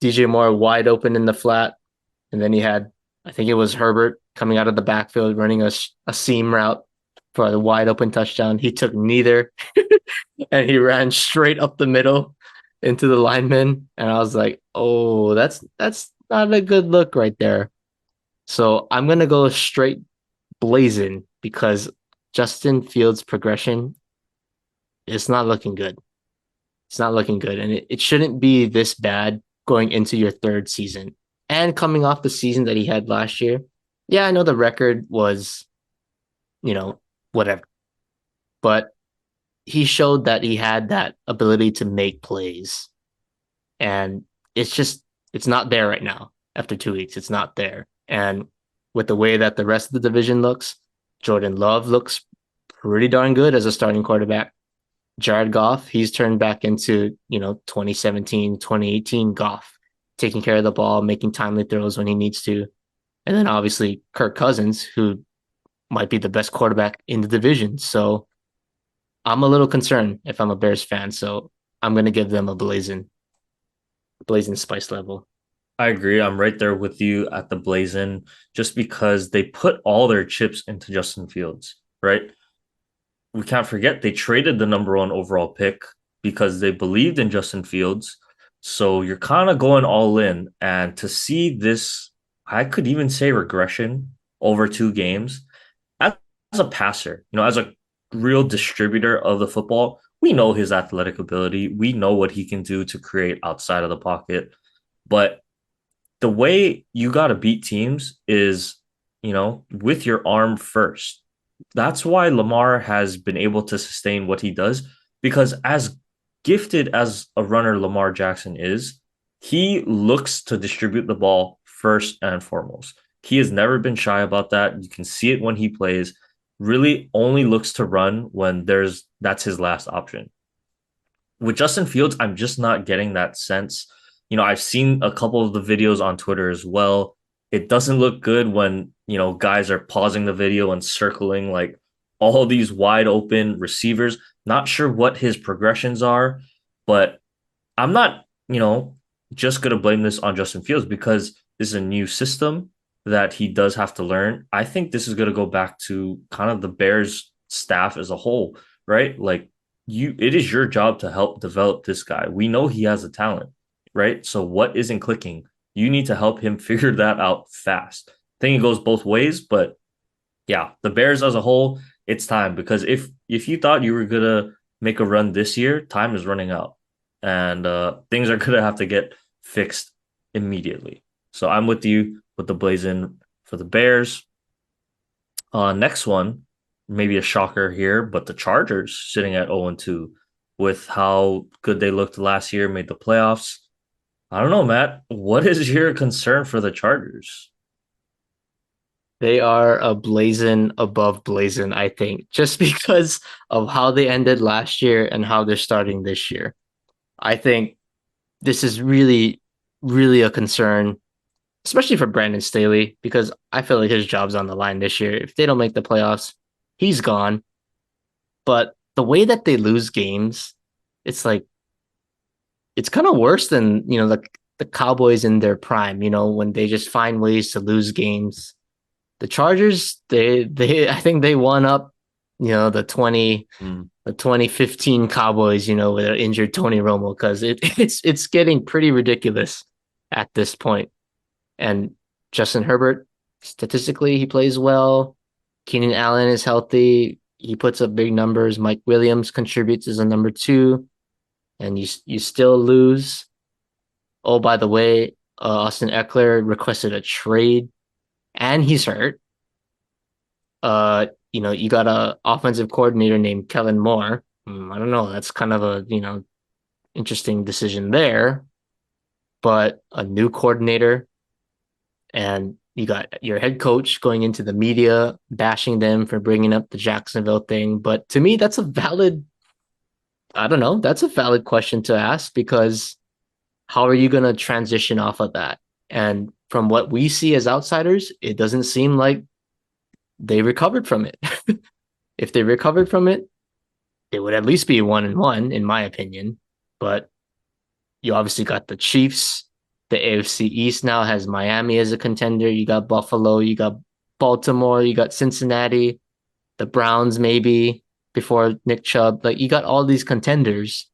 DJ Moore wide open in the flat, and then he had, I think it was Herbert coming out of the backfield running a seam route for the wide open touchdown. He took neither and he ran straight up the middle. into the lineman, and I was like, oh, that's not a good look right there. So I'm gonna go straight blazing because Justin Fields' progression is not looking good. It's not looking good, and it shouldn't be this bad going into your third season and coming off the season that he had last year. Yeah, I know the record was, you know, whatever, but he showed that he had that ability to make plays, and it's just it's not there right now. After 2 weeks, it's not there, and with the way that the rest of the division looks, Jordan Love looks pretty darn good as a starting quarterback. Jared Goff, he's turned back into, 2017, 2018 Goff, taking care of the ball, making timely throws when he needs to. And then obviously Kirk Cousins, who might be the best quarterback in the division. So I'm a little concerned if I'm a Bears fan. So I'm going to give them a blazing spice level. I agree. I'm right there with you at the Blazin, just because they put all their chips into Justin Fields, right? We can't forget they traded the number one overall pick because they believed in Justin Fields. So you're kind of going all in. And to see this, I could even say regression over 2 games as a passer, as a real distributor of the football, we know his athletic ability. We know what he can do to create outside of the pocket. But the way you got to beat teams is, with your arm first. That's why Lamar has been able to sustain what he does, because as gifted as a runner Lamar Jackson is, he looks to distribute the ball first and foremost. He has never been shy about that. You can see it when he plays. Really only looks to run when that's his last option. With Justin Fields, I'm just not getting that sense. I've seen a couple of the videos on Twitter as well. It doesn't look good when, guys are pausing the video and circling like all these wide open receivers. Not sure what his progressions are, but I'm not, just going to blame this on Justin Fields because this is a new system that he does have to learn. I think this is going to go back to kind of the Bears staff as a whole, right? Like it is your job to help develop this guy. We know he has a talent, right? So what isn't clicking? You need to help him figure that out fast. I think it goes both ways, but yeah, the Bears as a whole, it's time because if you thought you were gonna make a run this year, time is running out, and things are gonna have to get fixed immediately. So I'm with you with the Blazing for the Bears. Next one, maybe a shocker here, but the Chargers sitting at 0-2 with how good they looked last year, made the playoffs. I don't know, Matt. What is your concern for the Chargers? They are a blazing above blazing, I think, just because of how they ended last year and how they're starting this year. I think this is really, really a concern, especially for Brandon Staley, because I feel like his job's on the line this year. If they don't make the playoffs, he's gone. But the way that they lose games, it's like it's kind of worse than the Cowboys in their prime. When they just find ways to lose games. The Chargers, they I think they won up, the 2015 Cowboys, with an injured Tony Romo because it's getting pretty ridiculous at this point. And Justin Herbert, statistically, he plays well. Keenan Allen is healthy. He puts up big numbers. Mike Williams contributes as a number two, and you still lose. Oh, by the way, Austin Eckler requested a trade, and he's hurt. You got a offensive coordinator named Kellen Moore. I don't know. That's kind of a interesting decision there. But a new coordinator, and you got your head coach going into the media bashing them for bringing up the Jacksonville thing. But to me, I don't know, that's a valid question to ask because how are you going to transition off of that? And from what we see as outsiders, it doesn't seem like they recovered from it. If they recovered from it, it would at least be 1-1, in my opinion. But you obviously got the Chiefs. The AFC East now has Miami as a contender. You got Buffalo, you got Baltimore, you got Cincinnati, the Browns maybe before Nick Chubb. Like you got all these contenders.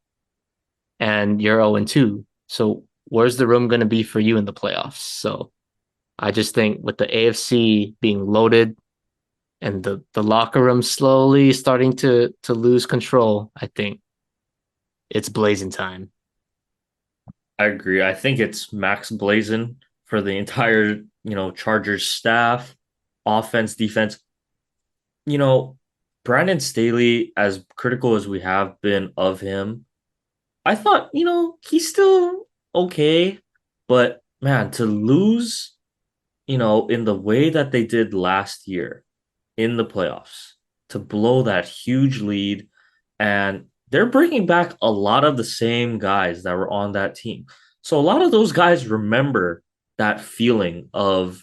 and you're 0-2. So where's the room going to be for you in the playoffs? So I just think with the AFC being loaded and the locker room slowly starting to lose control, I think it's blazing time. I agree. I think it's Max Blazin for the entire, Chargers staff, offense, defense. You know, Brandon Staley, as critical as we have been of him, I thought, he's still okay. But man, to lose, in the way that they did last year in the playoffs, to blow that huge lead, and they're bringing back a lot of the same guys that were on that team. So a lot of those guys remember that feeling of,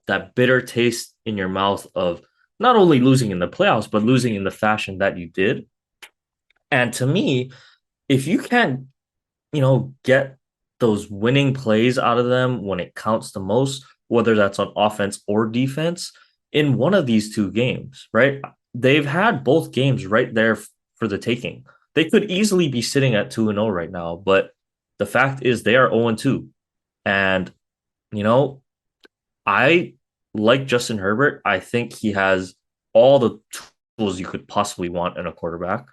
that bitter taste in your mouth of not only losing in the playoffs, but losing in the fashion that you did. And to me, if you can't, get those winning plays out of them when it counts the most, whether that's on offense or defense, in one of these two games, right? They've had both games right there for the taking. They could easily be sitting at 2-0 right now, but the fact is they are 0-2. And, you know, I like Justin Herbert. I think he has all the tools you could possibly want in a quarterback.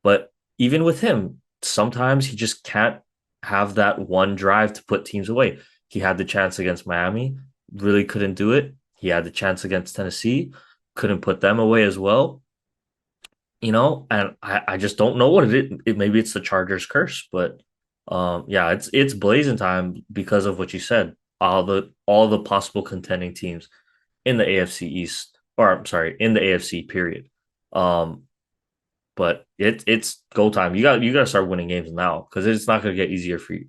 But even with him, sometimes he just can't have that one drive to put teams away. He had the chance against Miami, really couldn't do it. He had the chance against Tennessee, couldn't put them away as well. And I just don't know what maybe it's the Chargers curse, but yeah, it's blazing time because of what you said. All the possible contending teams in the AFC East, or I'm sorry, in the AFC period. Um, but it's go time. You got to start winning games now because it's not going to get easier for you.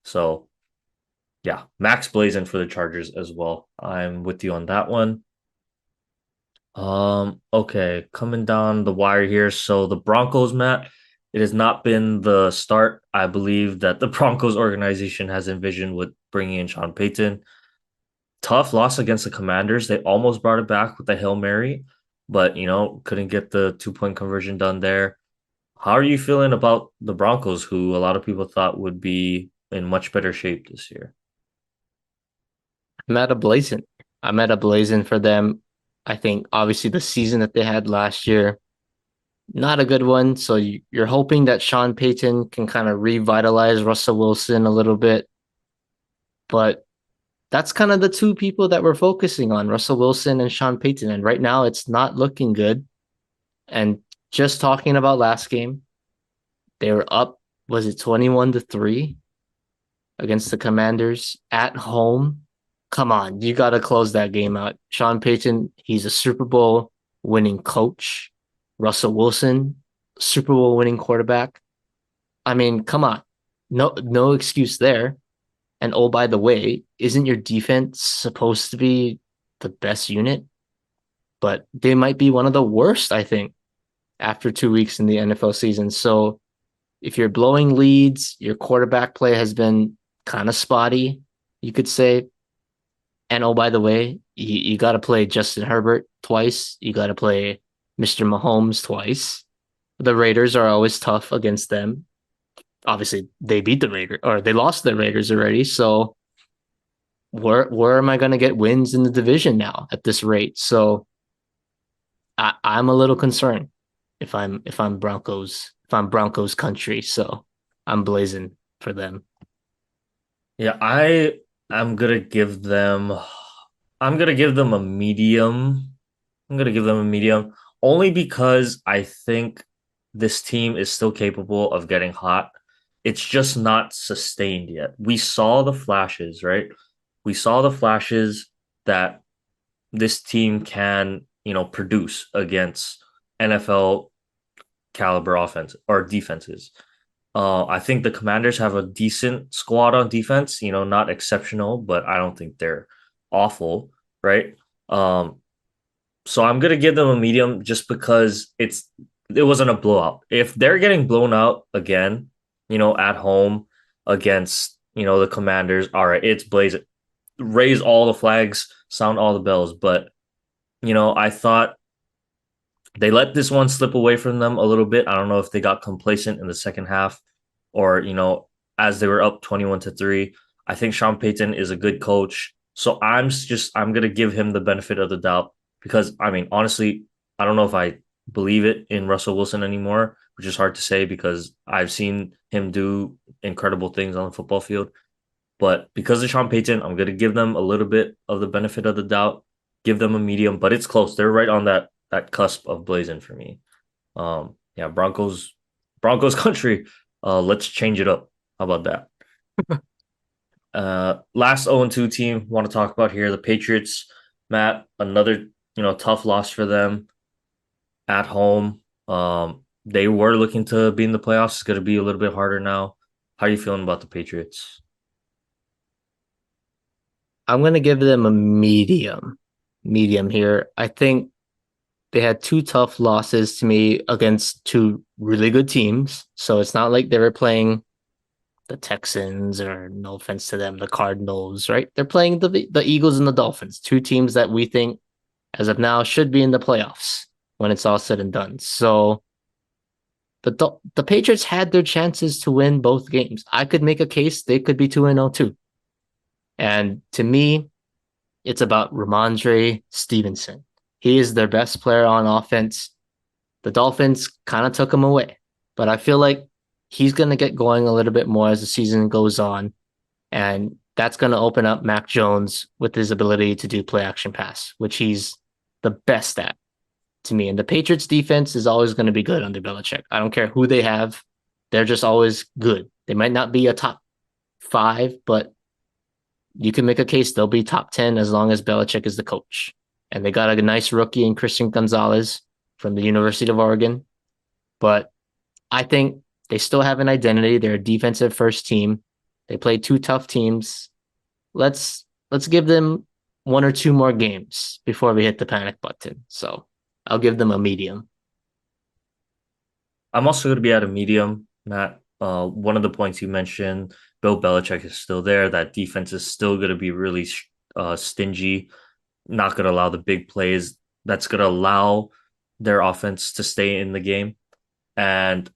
So yeah, Max Blazin for the Chargers as well. I'm with you on that one. Okay, coming down the wire here. So the Broncos, Matt, it has not been the start, I believe, that the Broncos organization has envisioned with bringing in Sean Payton. Tough loss against the Commanders. They almost brought it back with the Hail Mary, but couldn't get the 2-point conversion done there. How are you feeling about the Broncos, who a lot of people thought would be in much better shape this year? I'm at a blazing. I'm at a blazing for them. I think obviously the season that they had last year, not a good one. So you're hoping that Sean Payton can kind of revitalize Russell Wilson a little bit. But that's kind of the two people that we're focusing on, Russell Wilson and Sean Payton. And right now it's not looking good. And just talking about last game, they were up, was it 21-3 against the Commanders at home? Come on, you got to close that game out. Sean Payton, he's a Super Bowl winning coach. Russell Wilson, Super Bowl winning quarterback. I mean, come on. No excuse there. And oh, by the way, isn't your defense supposed to be the best unit? But they might be one of the worst, I think, after 2 weeks in the NFL season. So if you're blowing leads, your quarterback play has been kind of spotty, you could say. And oh, by the way, you got to play Justin Herbert twice. You got to play Mr. Mahomes twice. The Raiders are always tough against them. Obviously, they beat the Raiders or they lost the Raiders already. So where am I going to get wins in the division now at this rate? So I'm a little concerned if I'm Broncos country. So I'm blazing for them. Yeah, I'm gonna give them I'm gonna give them a medium. I'm gonna give them a medium only because I think this team is still capable of getting hot. It's just not sustained yet. We saw the flashes, right? We saw the flashes that this team can, produce against NFL caliber offense or defenses. I think the Commanders have a decent squad on defense, not exceptional, but I don't think they're awful, right? Um, so I'm gonna give them a medium just because it wasn't a blowout. If they're getting blown out again, at home against, the Commanders, all right, it's blaze raise all the flags, sound all the bells. But, I thought they let this one slip away from them a little bit. I don't know if they got complacent in the second half or as they were up 21-3. I think Sean Payton is a good coach. So I'm gonna give him the benefit of the doubt because I mean honestly, I don't know if I believe it in Russell Wilson anymore, which is hard to say because I've seen him do incredible things on the football field. But because of Sean Payton, I'm gonna give them a little bit of the benefit of the doubt, give them a medium, but it's close. They're right on that cusp of blazing for me. Yeah, Broncos country. Let's change it up. How about that? Last 0-2 team want to talk about here, the Patriots. Matt, another tough loss for them at home. They were looking to be in the playoffs. It's going to be a little bit harder now. How are you feeling about the Patriots? I'm gonna give them a medium here. I think they had two tough losses to me against two really good teams. So it's not like they were playing the Texans or no offense to them, the Cardinals, right? They're playing the Eagles and the Dolphins, two teams that we think as of now should be in the playoffs when it's all said and done. So the Patriots had their chances to win both games. I could make a case they could be 2-0 too. And to me, it's about Ramondre Stevenson. He is their best player on offense. The Dolphins kind of took him away, but I feel like he's going to get going a little bit more as the season goes on. And that's going to open up Mac Jones with his ability to do play action pass, which he's the best at to me. And the Patriots defense is always going to be good under Belichick. I don't care who they have. They're just always good. They might not be a top five, but you can make a case they'll be top 10 as long as Belichick is the coach. And they got a nice rookie in Christian Gonzalez from the University of Oregon. But I think they still have an identity. They're a defensive first team. They played two tough teams. Let's give them one or two more games before we hit the panic button. So I'll give them a medium. I'm also going to be at a medium, Matt. One of the points you mentioned, Bill Belichick is still there. That defense is still going to be really stingy, not going to allow the big plays. That's going to allow their offense to stay in the game. And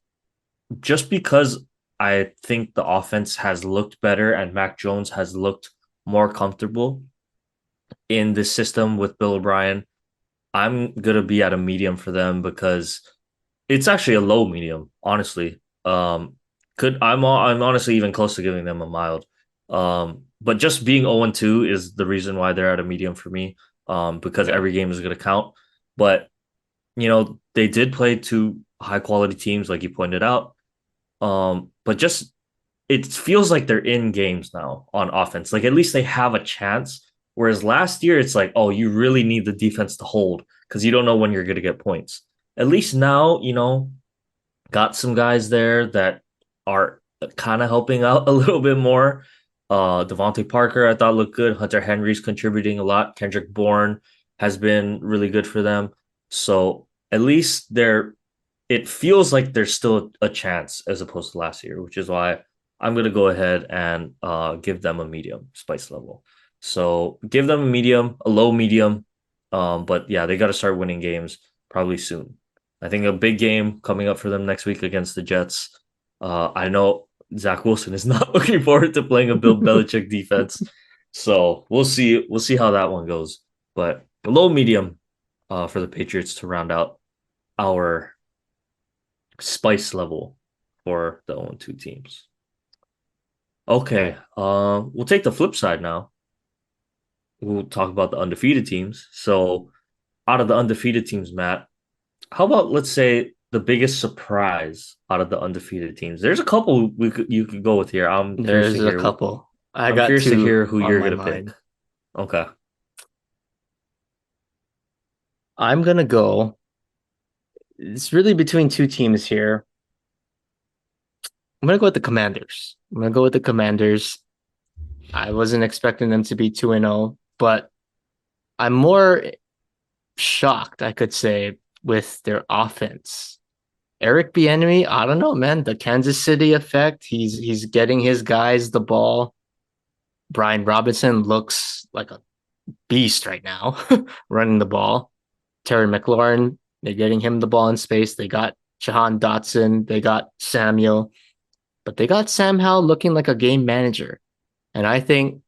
just because I think the offense has looked better and Mac Jones has looked more comfortable in this system with Bill O'Brien, I'm going to be at a medium for them because it's actually a low medium, honestly. I'm honestly even close to giving them a mild. But just being 0-2 is the reason why they're at a medium for me. Because Okay. every game is going to count. But they did play two high quality teams, like you pointed out. But just it feels like they're in games now on offense. Like at least they have a chance. Whereas last year, it's like, oh, you really need the defense to hold because you don't know when you're going to get points. At least now, got some guys there that are kind of helping out a little bit more. Devontae Parker, I thought looked good. Hunter Henry's contributing a lot. Kendrick Bourne has been really good for them. So at least it feels like there's still a chance as opposed to last year, which is why I'm going to go ahead and give them a medium spice level. So give them a medium, a low medium. But yeah, they got to start winning games probably soon. I think a big game coming up for them next week against the Jets. I know Zach Wilson is not looking forward to playing a Bill Belichick defense, so we'll see. We'll see how that one goes. But a low medium for the Patriots to round out our spice level for the 0-2 teams. Okay, Okay. we'll take the flip side now. We'll talk about the undefeated teams. So, out of the undefeated teams, Matt, how about let's say the biggest surprise out of the undefeated teams? There's a couple you could go with here. I'm curious to There's a hear. couple. I I'm got curious to two hear who on you're my gonna pick. mind. Okay, I'm gonna go. It's really between two teams here. I'm gonna go with the Commanders. I'm gonna go with the Commanders. I wasn't expecting them to be 2-0, but I'm more shocked, I could say, with their offense. Eric Bieniemy, I don't know, man. The Kansas City effect. He's getting his guys the ball. Brian Robinson looks like a beast right now, running the ball. Terry McLaurin, they're getting him the ball in space. They got Jahan Dotson. They got Samuel. but they got Sam Howell looking like a game manager. And I think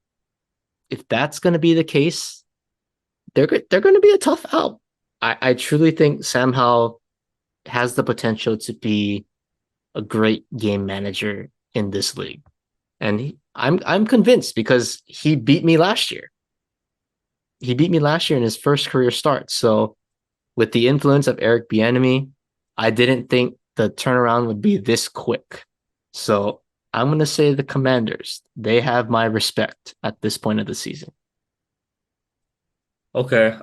if that's going to be the case, they're going to be a tough out. I truly think Sam Howell has the potential to be a great game manager in this league. And I'm convinced because he beat me last year. He beat me last year in his first career start. So with the influence of Eric Bieniemy, I didn't think the turnaround would be this quick. So I'm going to say the Commanders. They have my respect at this point of the season. Okay.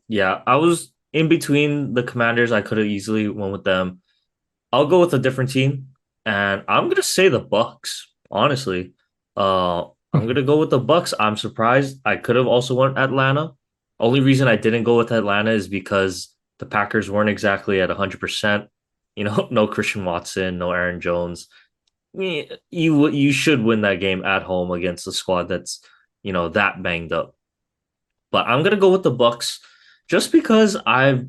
Yeah, I was in between the Commanders. I could have easily went with them. I'll go with a different team, and I'm gonna say the Bucks. Honestly, I'm gonna go with the Bucks. I'm surprised. I could have also went Atlanta. Only reason I didn't go with Atlanta is because the Packers weren't exactly at 100%. No Christian Watson, no Aaron Jones. You should win that game at home against a squad that's that banged up. But I'm gonna go with the Bucks just because I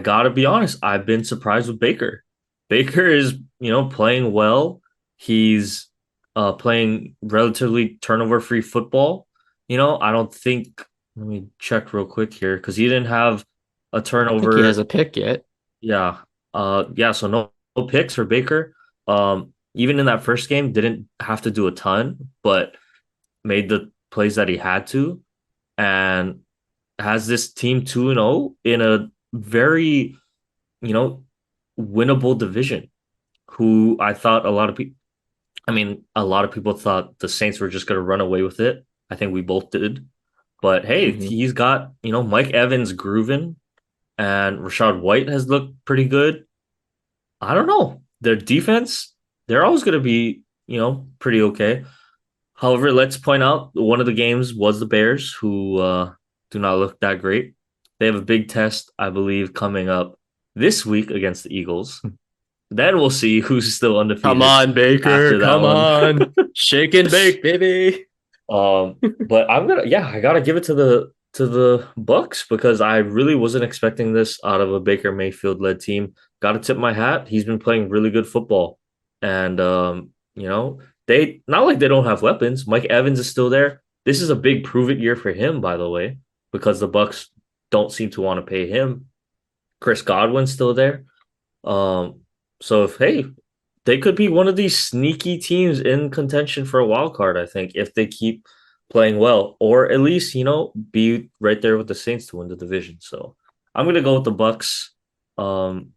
gotta be honest, I've been surprised with Baker. Baker is, playing well. He's playing relatively turnover-free football. I don't think let me check real quick here because he didn't have a I don't think he has turnover. a pick yet. Yeah. Yeah, so no picks for Baker. Even in that first game, didn't have to do a ton, but made the plays that he had to. And has this team 2-0 in a very, you know, winnable division. Who I thought a lot of people thought the Saints were just going to run away with it. I think we both did. But hey, Mm-hmm. he's got, Mike Evans grooving and Rashad White has looked pretty good. I don't know. Their defense, they're always going to be, pretty okay. However, let's point out one of the games was the Bears, who do not look that great. They have a big test, I believe, coming up this week against the Eagles. Then we'll see who's still Come undefeated on, Baker. after that Come one. on. Shake and bake, baby. But I gotta give it to the Bucks because I really wasn't expecting this out of a Baker Mayfield led team. Got to tip my hat. He's been playing really good football, and they not like they don't have weapons. Mike Evans is still there. This is a big prove it year for him, by the way, because the Bucks don't seem to want to pay him. Chris Godwin's still there. Um, so if hey, they could be one of these sneaky teams in contention for a wild card, I think, if they keep playing well, or at least, be right there with the Saints to win the division. So I'm gonna go with the Bucks. Um,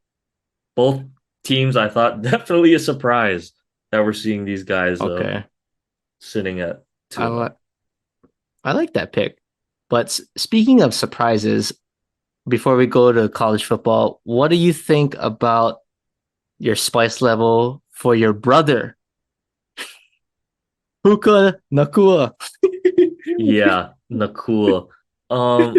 both teams I thought definitely a surprise that we're seeing these guys Okay. sitting at I 2-0. like I like that pick. But speaking of surprises, before we go to college football, what do you think about your spice level for your brother, Puka Nacua? Yeah, Nakua. Um,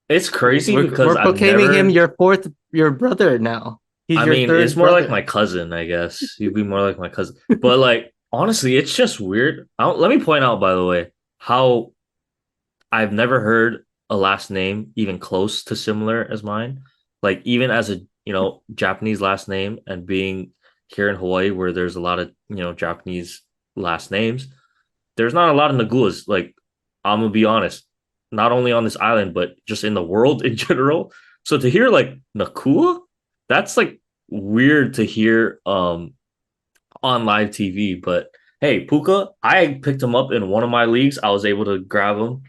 it's crazy because We're proclaiming him your brother now. He's I your mean, it's third more like my brother. cousin, I guess. He'd be more like my cousin. But like, honestly, it's just weird. Let me point out, by the way, how I've never heard a last name even close to similar as mine. Like, even as a, Japanese last name and being here in Hawaii where there's a lot of, Japanese last names, there's not a lot of Naguas. Like, I'm gonna be honest, not only on this island, but just in the world in general. So to hear like Nakua, that's like weird to hear on live TV. But hey, Puka, I picked him up in one of my leagues. I was able to grab him.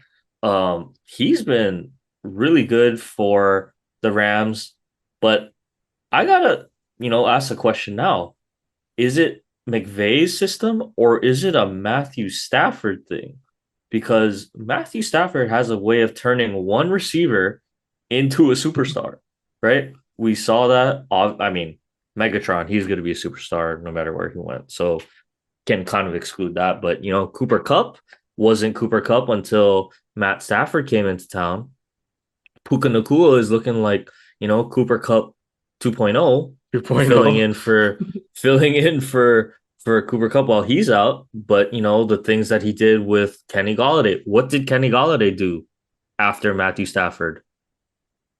He's been really good for the Rams, but I gotta, ask a question now. Is it McVay's system or is it a Matthew Stafford thing? Because Matthew Stafford has a way of turning one receiver into a superstar, right? We saw that. I mean, Megatron, he's going to be a superstar no matter where he went. So can kind of exclude that. But, Cooper Cup wasn't Cooper Cup until Matt Stafford came into town. Puka Nacua is looking like, Cooper Cup 2.0, filling 2.0. in for filling in for Cooper Cup while he's out. But the things that he did with Kenny Galladay. What did Kenny Galladay do after Matthew Stafford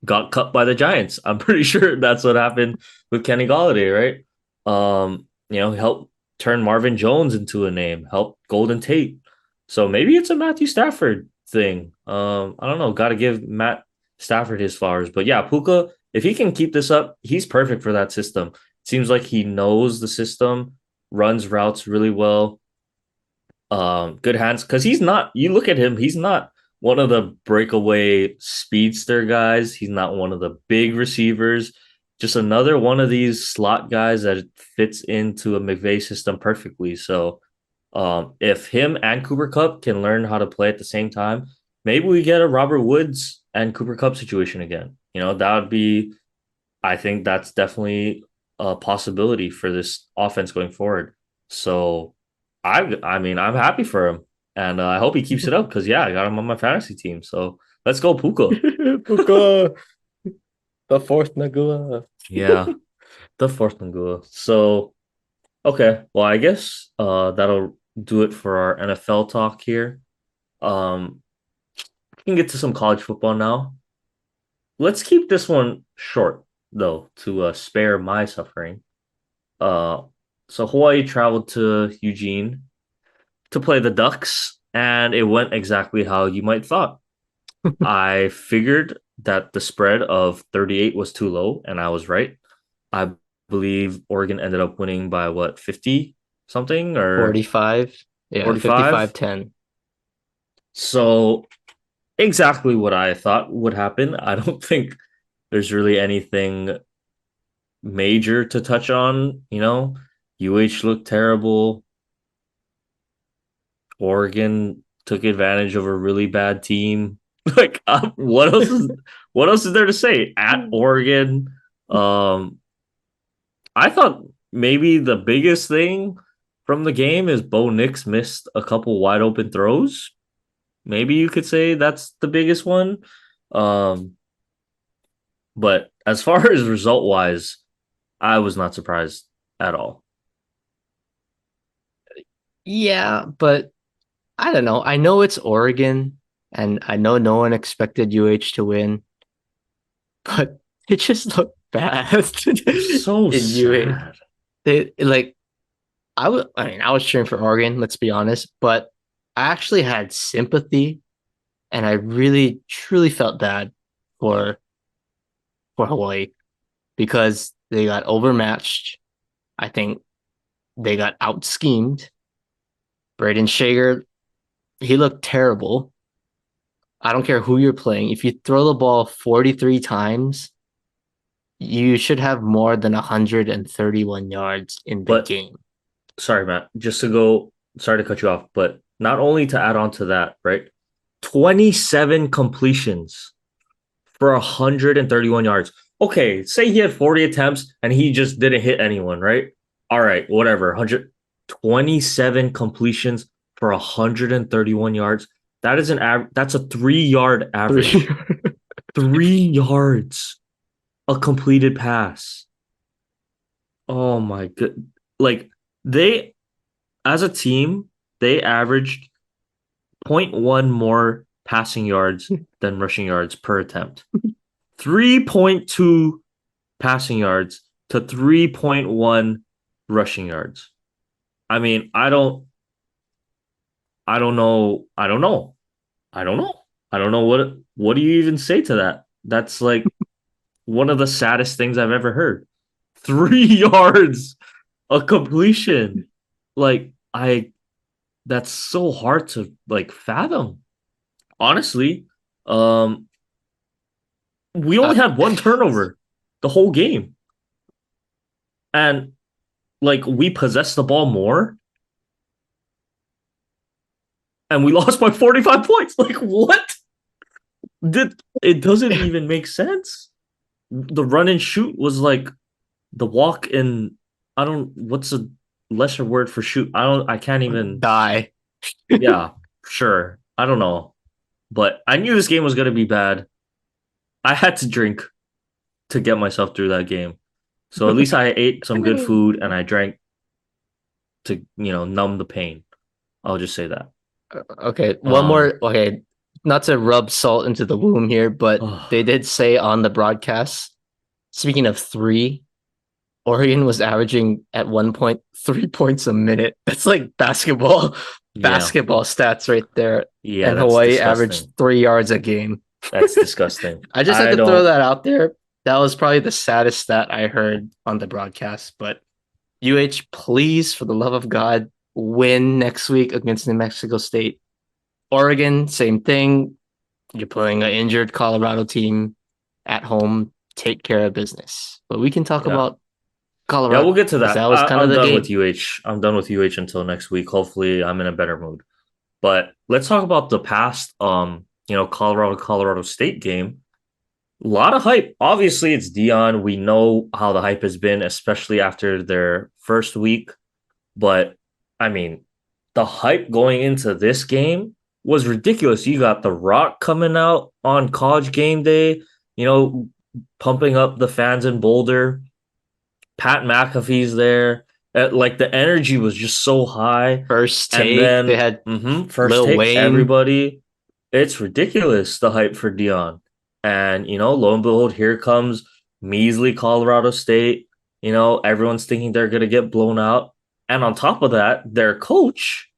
got cut by the Giants? I'm pretty sure that's what happened with Kenny Galladay, right? He helped. turn Marvin Jones into a name, help Golden Tate. So maybe it's a Matthew Stafford thing. I don't know. Got to give Matt Stafford his flowers. But yeah, Puka, if he can keep this up, he's perfect for that system. Seems like he knows the system, runs routes really well. Good hands because he's not. You look at him; he's not one of the breakaway speedster guys. He's not one of the big receivers. Just another one of these slot guys that fits into a McVay system perfectly. So, if him and Cooper Cup can learn how to play at the same time, maybe we get a Robert Woods and Cooper Cup situation again. That would be. I think that's definitely a possibility for this offense going forward. So I mean, I'm happy for him, and I hope he keeps it up because yeah, I got him on my fantasy team. So let's go, Puka. Puka, the fourth Nagua. Yeah, the fourth Nangua. So okay, well, I guess that'll do it for our NFL talk here. We can get to some college football now. Let's keep this one short though to spare my suffering. Uh, so Hawaii traveled to Eugene to play the Ducks, and it went exactly how you might thought. I figured that the spread of 38 was too low, and I was right. I believe Oregon ended up winning by what, 50 something or 45. Yeah, 45? 55-10. So exactly what I thought would happen. I don't think there's really anything major to touch on. UH looked terrible. Oregon took advantage of a really bad team. Like, what else is there to say? At Oregon, um, I thought maybe the biggest thing from the game is Bo Nix missed a couple wide open throws. Maybe you could say that's the biggest one. Um, but as far as result wise, I was not surprised at all. Yeah, but I don't know. I know it's Oregon, and I know no one expected UH to win, but it just looked bad So in UH. sad. They like I was cheering for Oregon, let's be honest, but I actually had sympathy and I really truly felt bad for Hawaii because they got overmatched. I think they got out schemed. Braden Shager, he looked terrible. I don't care who you're playing. If you throw the ball 43 times, you should have more than 131 yards in the But game. sorry, Matt, just to go, sorry to cut you off, but not only to add on to that, right? 27 completions for 131 yards. Okay, say he had 40 attempts and he just didn't hit anyone, right? All right, whatever. 127 completions for 131 yards. That's a 3 yard Three. average. 3 yards a completed pass. Oh my god. Like they as a team, they averaged zero point 0.1 more passing yards than rushing yards per attempt. 3.2 passing yards to 3.1 rushing yards. I mean, I don't know. I don't know. I don't know. I don't know what do you even say to that? That's like one of the saddest things I've ever heard. 3 yards a completion. Like I that's so hard to like fathom. Honestly, um we only uh, had one turnover the whole game. And like we possessed the ball more and we lost by 45 points. Like what? Did it doesn't even make sense. The run and shoot was like the walk in I don't what's a lesser word for shoot? I can't even die. yeah, sure. I don't know. But I knew this game was gonna be bad. I had to drink to get myself through that game. So at least I ate some good food and I drank to, numb the pain. I'll just say that. Okay, one Um more. Okay, not to rub salt into the wound here, but they did say on the broadcast, speaking of three, Oregon was averaging at 1.3 points a minute. That's like basketball, Yeah. basketball stats right there. Yeah, And that's Hawaii averaged disgusting. 3 yards a game. That's disgusting. I just had I to throw don't that out there. That was probably the saddest stat I heard on the broadcast. But UH, please, for the love of God, win next week against New Mexico State. Oregon, same thing. You're playing an injured Colorado team at home. Take care of business. But we can talk yeah. about Yeah, we'll Colorado get to because that. that was kind of I'm the done with game. UH. I'm done with UH until next week. Hopefully, I'm in a better mood. But let's talk about the past Colorado State game. A lot of hype. Obviously, it's Dion. We know how the hype has been, especially after their first week. But I mean, the hype going into this game was ridiculous. You got The Rock coming out on college game day, you know, pumping up the fans in Boulder. Pat McAfee's there. Like the energy was just so high. First And take, they then had first Lil take, Wayne. everybody. It's ridiculous the hype for Dion. And lo and behold, here comes measly Colorado State. Everyone's thinking they're gonna get blown out. And on top of that, their coach,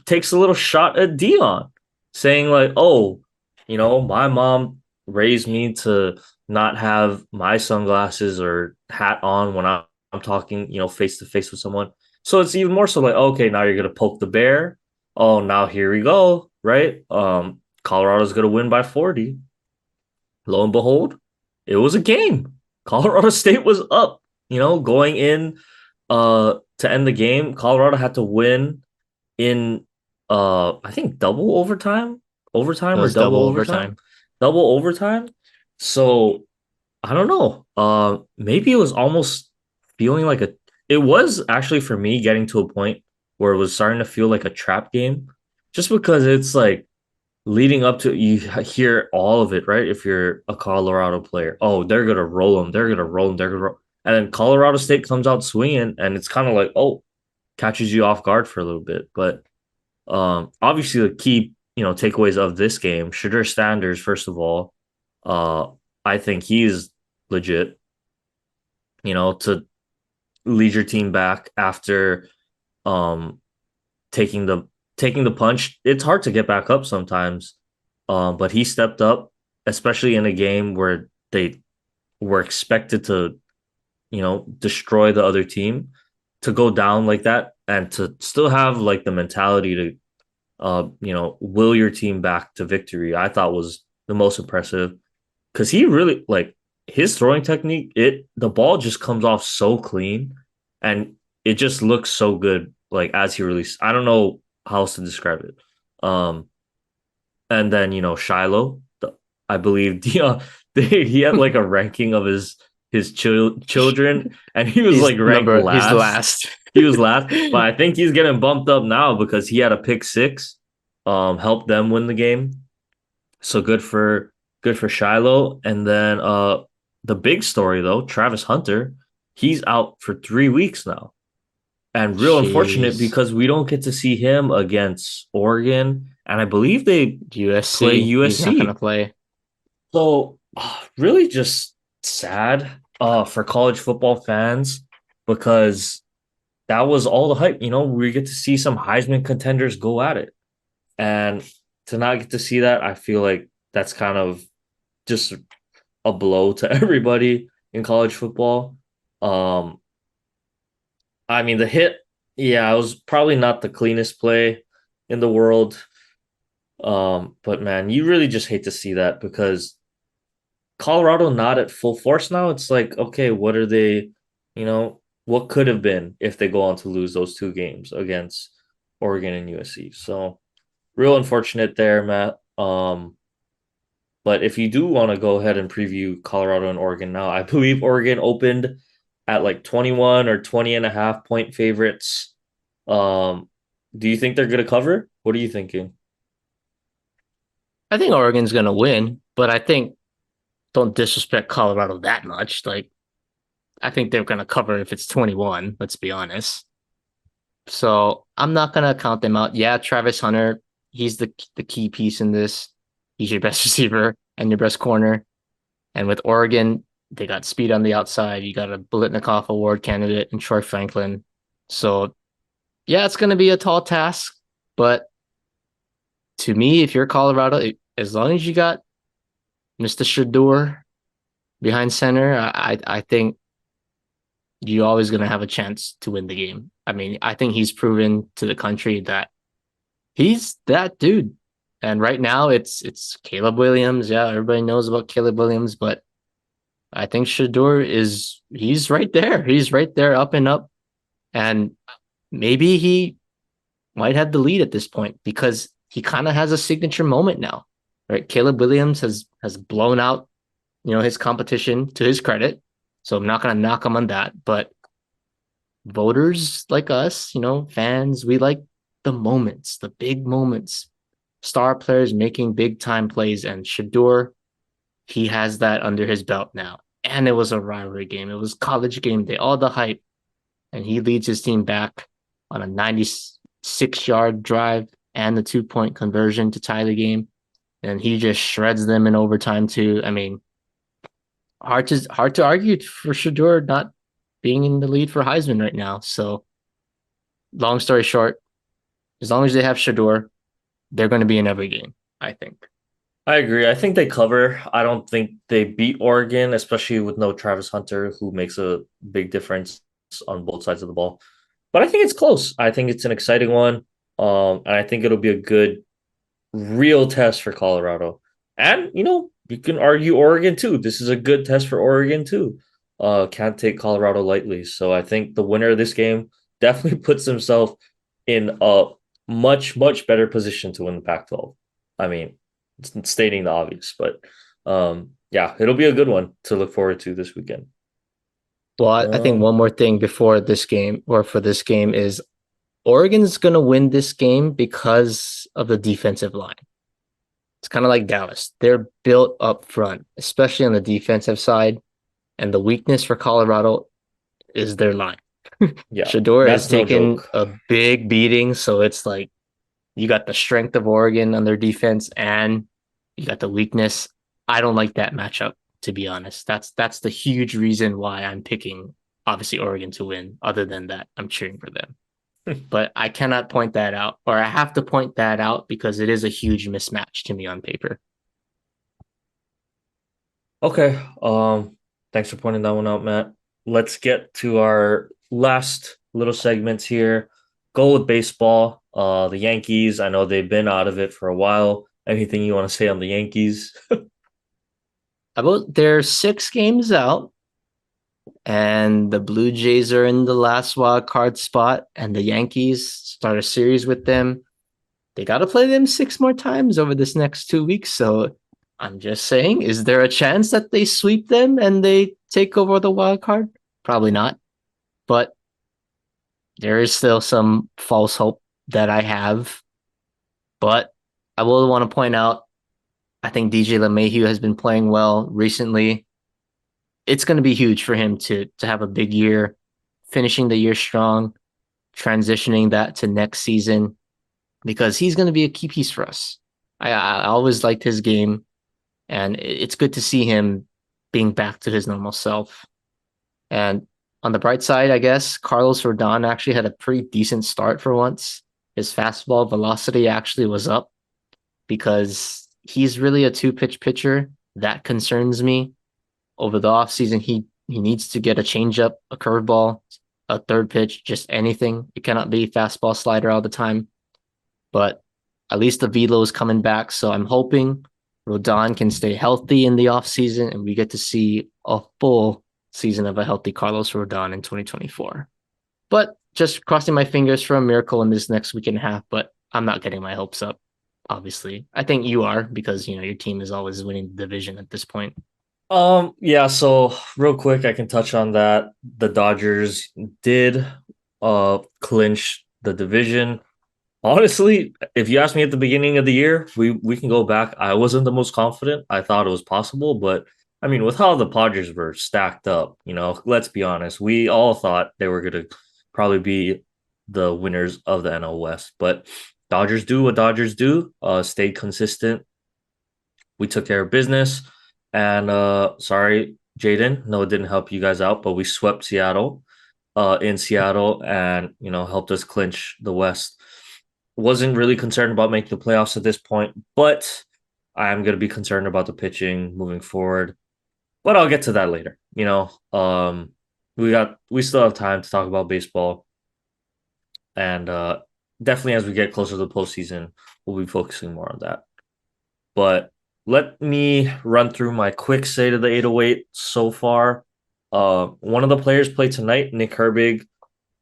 takes a little shot at Dion, saying like, "Oh, my mom raised me to not have my sunglasses or hat on when I'm talking, face to face with someone." So it's even more so like, okay, now you're gonna poke the bear. Oh, now here we go, right? Colorado's gonna win by 40. Lo and behold, it was a game. Colorado State was up, going in to end the game. Colorado had to win in I think double overtime, It overtime or was double double overtime, overtime. double overtime. So I don't know. Maybe it was almost feeling like a. It was actually for me getting to a point where it was starting to feel like a trap game, just because it's like leading up to you hear all of it, right? If you're a Colorado player, oh, they're gonna roll them, they're gonna roll them, they're gonna roll. And then Colorado State comes out swinging, and it's kind of like, oh, catches you off guard for a little bit. But obviously the key, takeaways of this game, Shedeur Sanders, first of all, uh, I think he's legit, to lead your team back after um taking the taking the punch. It's hard to get back up sometimes. But he stepped up, especially in a game where they were expected to, destroy the other team, to go down like that and to still have like the mentality to will your team back to victory. I thought was the most impressive because he really like his throwing technique. The ball just comes off so clean, and it just looks so good. Like as he released, I don't know how else to describe it. Um, and then Shiloh, I believe he had like a ranking of his children, and he was like ranked He's last. last. He was last, but I think he's getting bumped up now because he had a pick six, helped them win the game. So good for Shiloh. And then the big story though, Travis Hunter, he's out for 3 weeks now. And real unfortunate Jeez. because we don't get to see him against Oregon. And I believe they play USC, he's not gonna USC. play. So really just sad for college football fans because that was all the hype. We get to see some Heisman contenders go at it. And to not get to see that, I feel like that's kind of just a blow to everybody in college football. Um, I mean, the hit, yeah, it was probably not the cleanest play in the world. But man, you really just hate to see that because Colorado not at full force now. It's like, okay, what are they, what could have been if they go on to lose those two games against Oregon and USC. So real unfortunate there, Matt. But if you do want to go ahead and preview Colorado and Oregon now, I believe Oregon opened at like 21 or 20 and a half point favorites. Um, do you think they're going to cover? What are you thinking? I think Oregon's gonna win, but I think don't disrespect Colorado that much. Like I think they're gonna cover if it's 21, let's be honest. So I'm not gonna count them out. Yeah, Travis Hunter, he's the key piece in this. He's your best receiver and your best corner. And with Oregon, They got speed on the outside. You got a Bolitnikoff Award candidate in Troy Franklin. So yeah, it's going to be a tall task, but to me, if you're Colorado, as long as you got Mr. Shedeur behind center, I think you're always going to have a chance to win the game. I mean, I think he's proven to the country that he's that dude. And right now, it's Caleb Williams. Yeah, everybody knows about Caleb Williams, but I think Shedeur is he's right there. He's right there, up and up, and maybe he might have the lead at this point because he kind of has a signature moment now, right? Caleb Williams has blown out, his competition to his credit. So I'm not going to knock him on that, but voters like us, fans, we like the moments, the big moments, star players making big time plays, and Shedeur, he has that under his belt now. And it was a rivalry game. It was college game day, all the hype, and he leads his team back on a 96-yard drive and the 2-point conversion to tie the game. And he just shreds them in overtime too. I mean, hard to argue for Shedeur not being in the lead for Heisman right now. So, long story short, as long as they have Shedeur, they're going to be in every game, I think. I agree. I think they cover. I don't think they beat Oregon, especially with no Travis Hunter, who makes a big difference on both sides of the ball. But I think it's close. I think it's an exciting one. And I think it'll be a good, real test for Colorado. And you can argue Oregon too. This is a good test for Oregon too. Can't take Colorado lightly. So I think the winner of this game definitely puts himself in a much, much better position to win the Pac-12. I mean, it's stating the obvious, but yeah, it'll be a good one to look forward to this weekend. Well, I think Um, one more thing before this game or for this game is Oregon's going to win this game because of the defensive line. It's kind of like Dallas. They're built up front, especially on the defensive side. And the weakness for Colorado is their line. yeah, Shedeur has that's no taken joke. a big beating. So it's like you got the strength of Oregon on their defense and you got the weakness. I don't like that matchup, to be honest. That's the huge reason why I'm picking obviously Oregon to win. Other than that, I'm cheering for them. But I cannot point that out, or I have to point that out because it is a huge mismatch to me on paper. Okay. Thanks for pointing that one out, Matt. Let's get to our last little segments here. Go with baseball. The Yankees. I know they've been out of it for a while. Anything you want to say on the Yankees? About they're 6 games out, and the Blue Jays are in the last wild card spot, and the Yankees start a series with them. They got to play them 6 more times over this next 2 weeks. So I'm just saying, is there a chance that they sweep them and they take over the wild card? Probably not. But there is still some false hope that I have. But I will want to point out, I think DJ LeMahieu has been playing well recently. It's going to be huge for him to have a big year, finishing the year strong, transitioning that to next season because he's going to be a key piece for us. I always liked his game, and it's good to see him being back to his normal self. And on the bright side, I guess Carlos Rodon actually had a pretty decent start for once. His fastball velocity actually was up because he's really a two-pitch pitcher. That concerns me. Over the offseason, he needs to get a changeup, a curveball, a third pitch, just anything. It cannot be fastball slider all the time. But at least the velo is coming back. So I'm hoping Rodon can stay healthy in the offseason and we get to see a full season of a healthy Carlos Rodon in 2024. But just crossing my fingers for a miracle in this next week and a half, but I'm not getting my hopes up, obviously. I think you are because, your team is always winning the division at this point. Yeah, so real quick, I can touch on that. The Dodgers did clinch the division. Honestly, if you asked me at the beginning of the year, we can go back. I wasn't the most confident. I thought it was possible, but I mean, with how the Padres were stacked up, let's be honest, we all thought they were gonna probably be the winners of the NL West. But Dodgers do what Dodgers do, stayed consistent. We took care of business. And sorry, Jaden. No, it didn't help you guys out, but we swept Seattle in Seattle and, helped us clinch the West. Wasn't really concerned about making the playoffs at this point, but I am going to be concerned about the pitching moving forward. But I'll get to that later. We still have time to talk about baseball, and definitely as we get closer to the postseason, we'll be focusing more on that. But let me run through my quick state of the 808 so far. One of the players played tonight, Nick Herbig.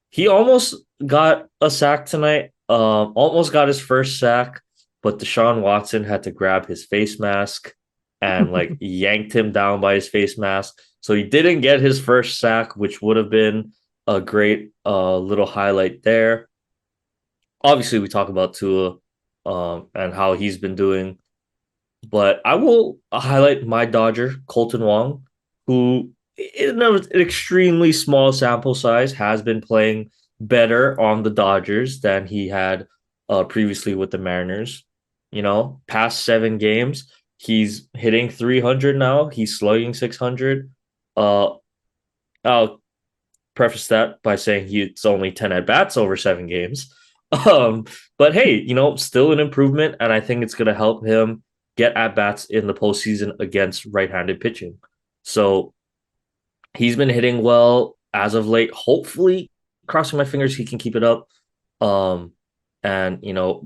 He almost got a sack tonight. Almost got his first sack, but Deshaun Watson had to grab his face mask and like yanked him down by his face mask. So he didn't get his first sack, which would have been a great little highlight there. Obviously, we talk about Tua and how he's been doing, but I will highlight my Dodger, Colton Wong, who in an extremely small sample size has been playing better on the Dodgers than he had previously with the Mariners. Past 7 games, he's hitting 300 now. He's slugging 600. Uh, I'll preface that by saying it's only 10 at bats over 7 games. Um, but hey, still an improvement, and I think it's going to help him get at bats in the postseason against right-handed pitching. So he's been hitting well as of late. Hopefully, crossing my fingers, he can keep it up. Um, and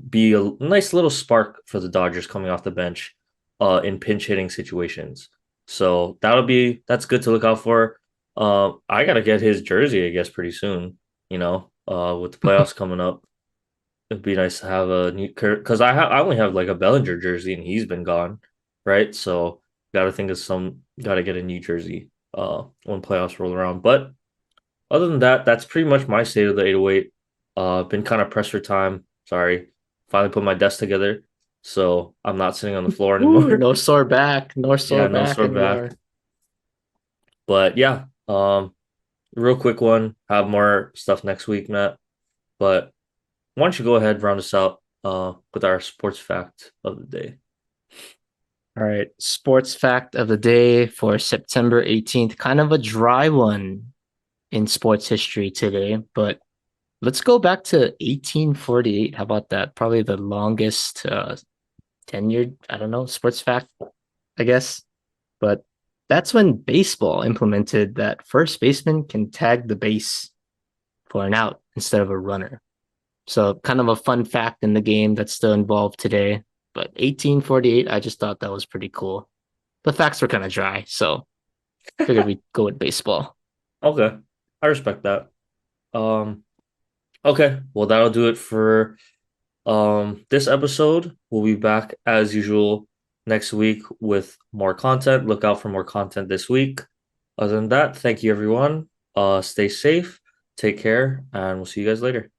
be a nice little spark for the Dodgers coming off the bench, in pinch hitting situations. So that's good to look out for. I gotta get his jersey, I guess, pretty soon. With the playoffs coming up, it'd be nice to have a new because I only have like a Bellinger jersey and he's been gone, right? So gotta get a new jersey when playoffs roll around. But other than that, that's pretty much my state of the 808. Been kind of pressed for time. Sorry. Finally put my desk together. So I'm not sitting on the floor Ooh, anymore. no sore back, no Yeah, sore no back sore anymore. back. But yeah, real quick one. Have more stuff next week, Matt. But why don't you go ahead, round us out with our sports fact of the day. All right, sports fact of the day for September 18th. Kind of a dry one in sports history today, but let's go back to 1848. How about that? Probably the longest tenured, I don't know, sports fact, I guess. But that's when baseball implemented that first baseman can tag the base for an out instead of a runner. So kind of a fun fact in the game that's still involved today. But 1848, I just thought that was pretty cool. The facts were kind of dry, so figured we'd go with baseball. Okay. I respect that. Um, okay. Well, that'll do it for this episode. We'll be back as usual next week with more content. Look out for more content this week. Other than that, thank you everyone. Stay safe, take care, and we'll see you guys later.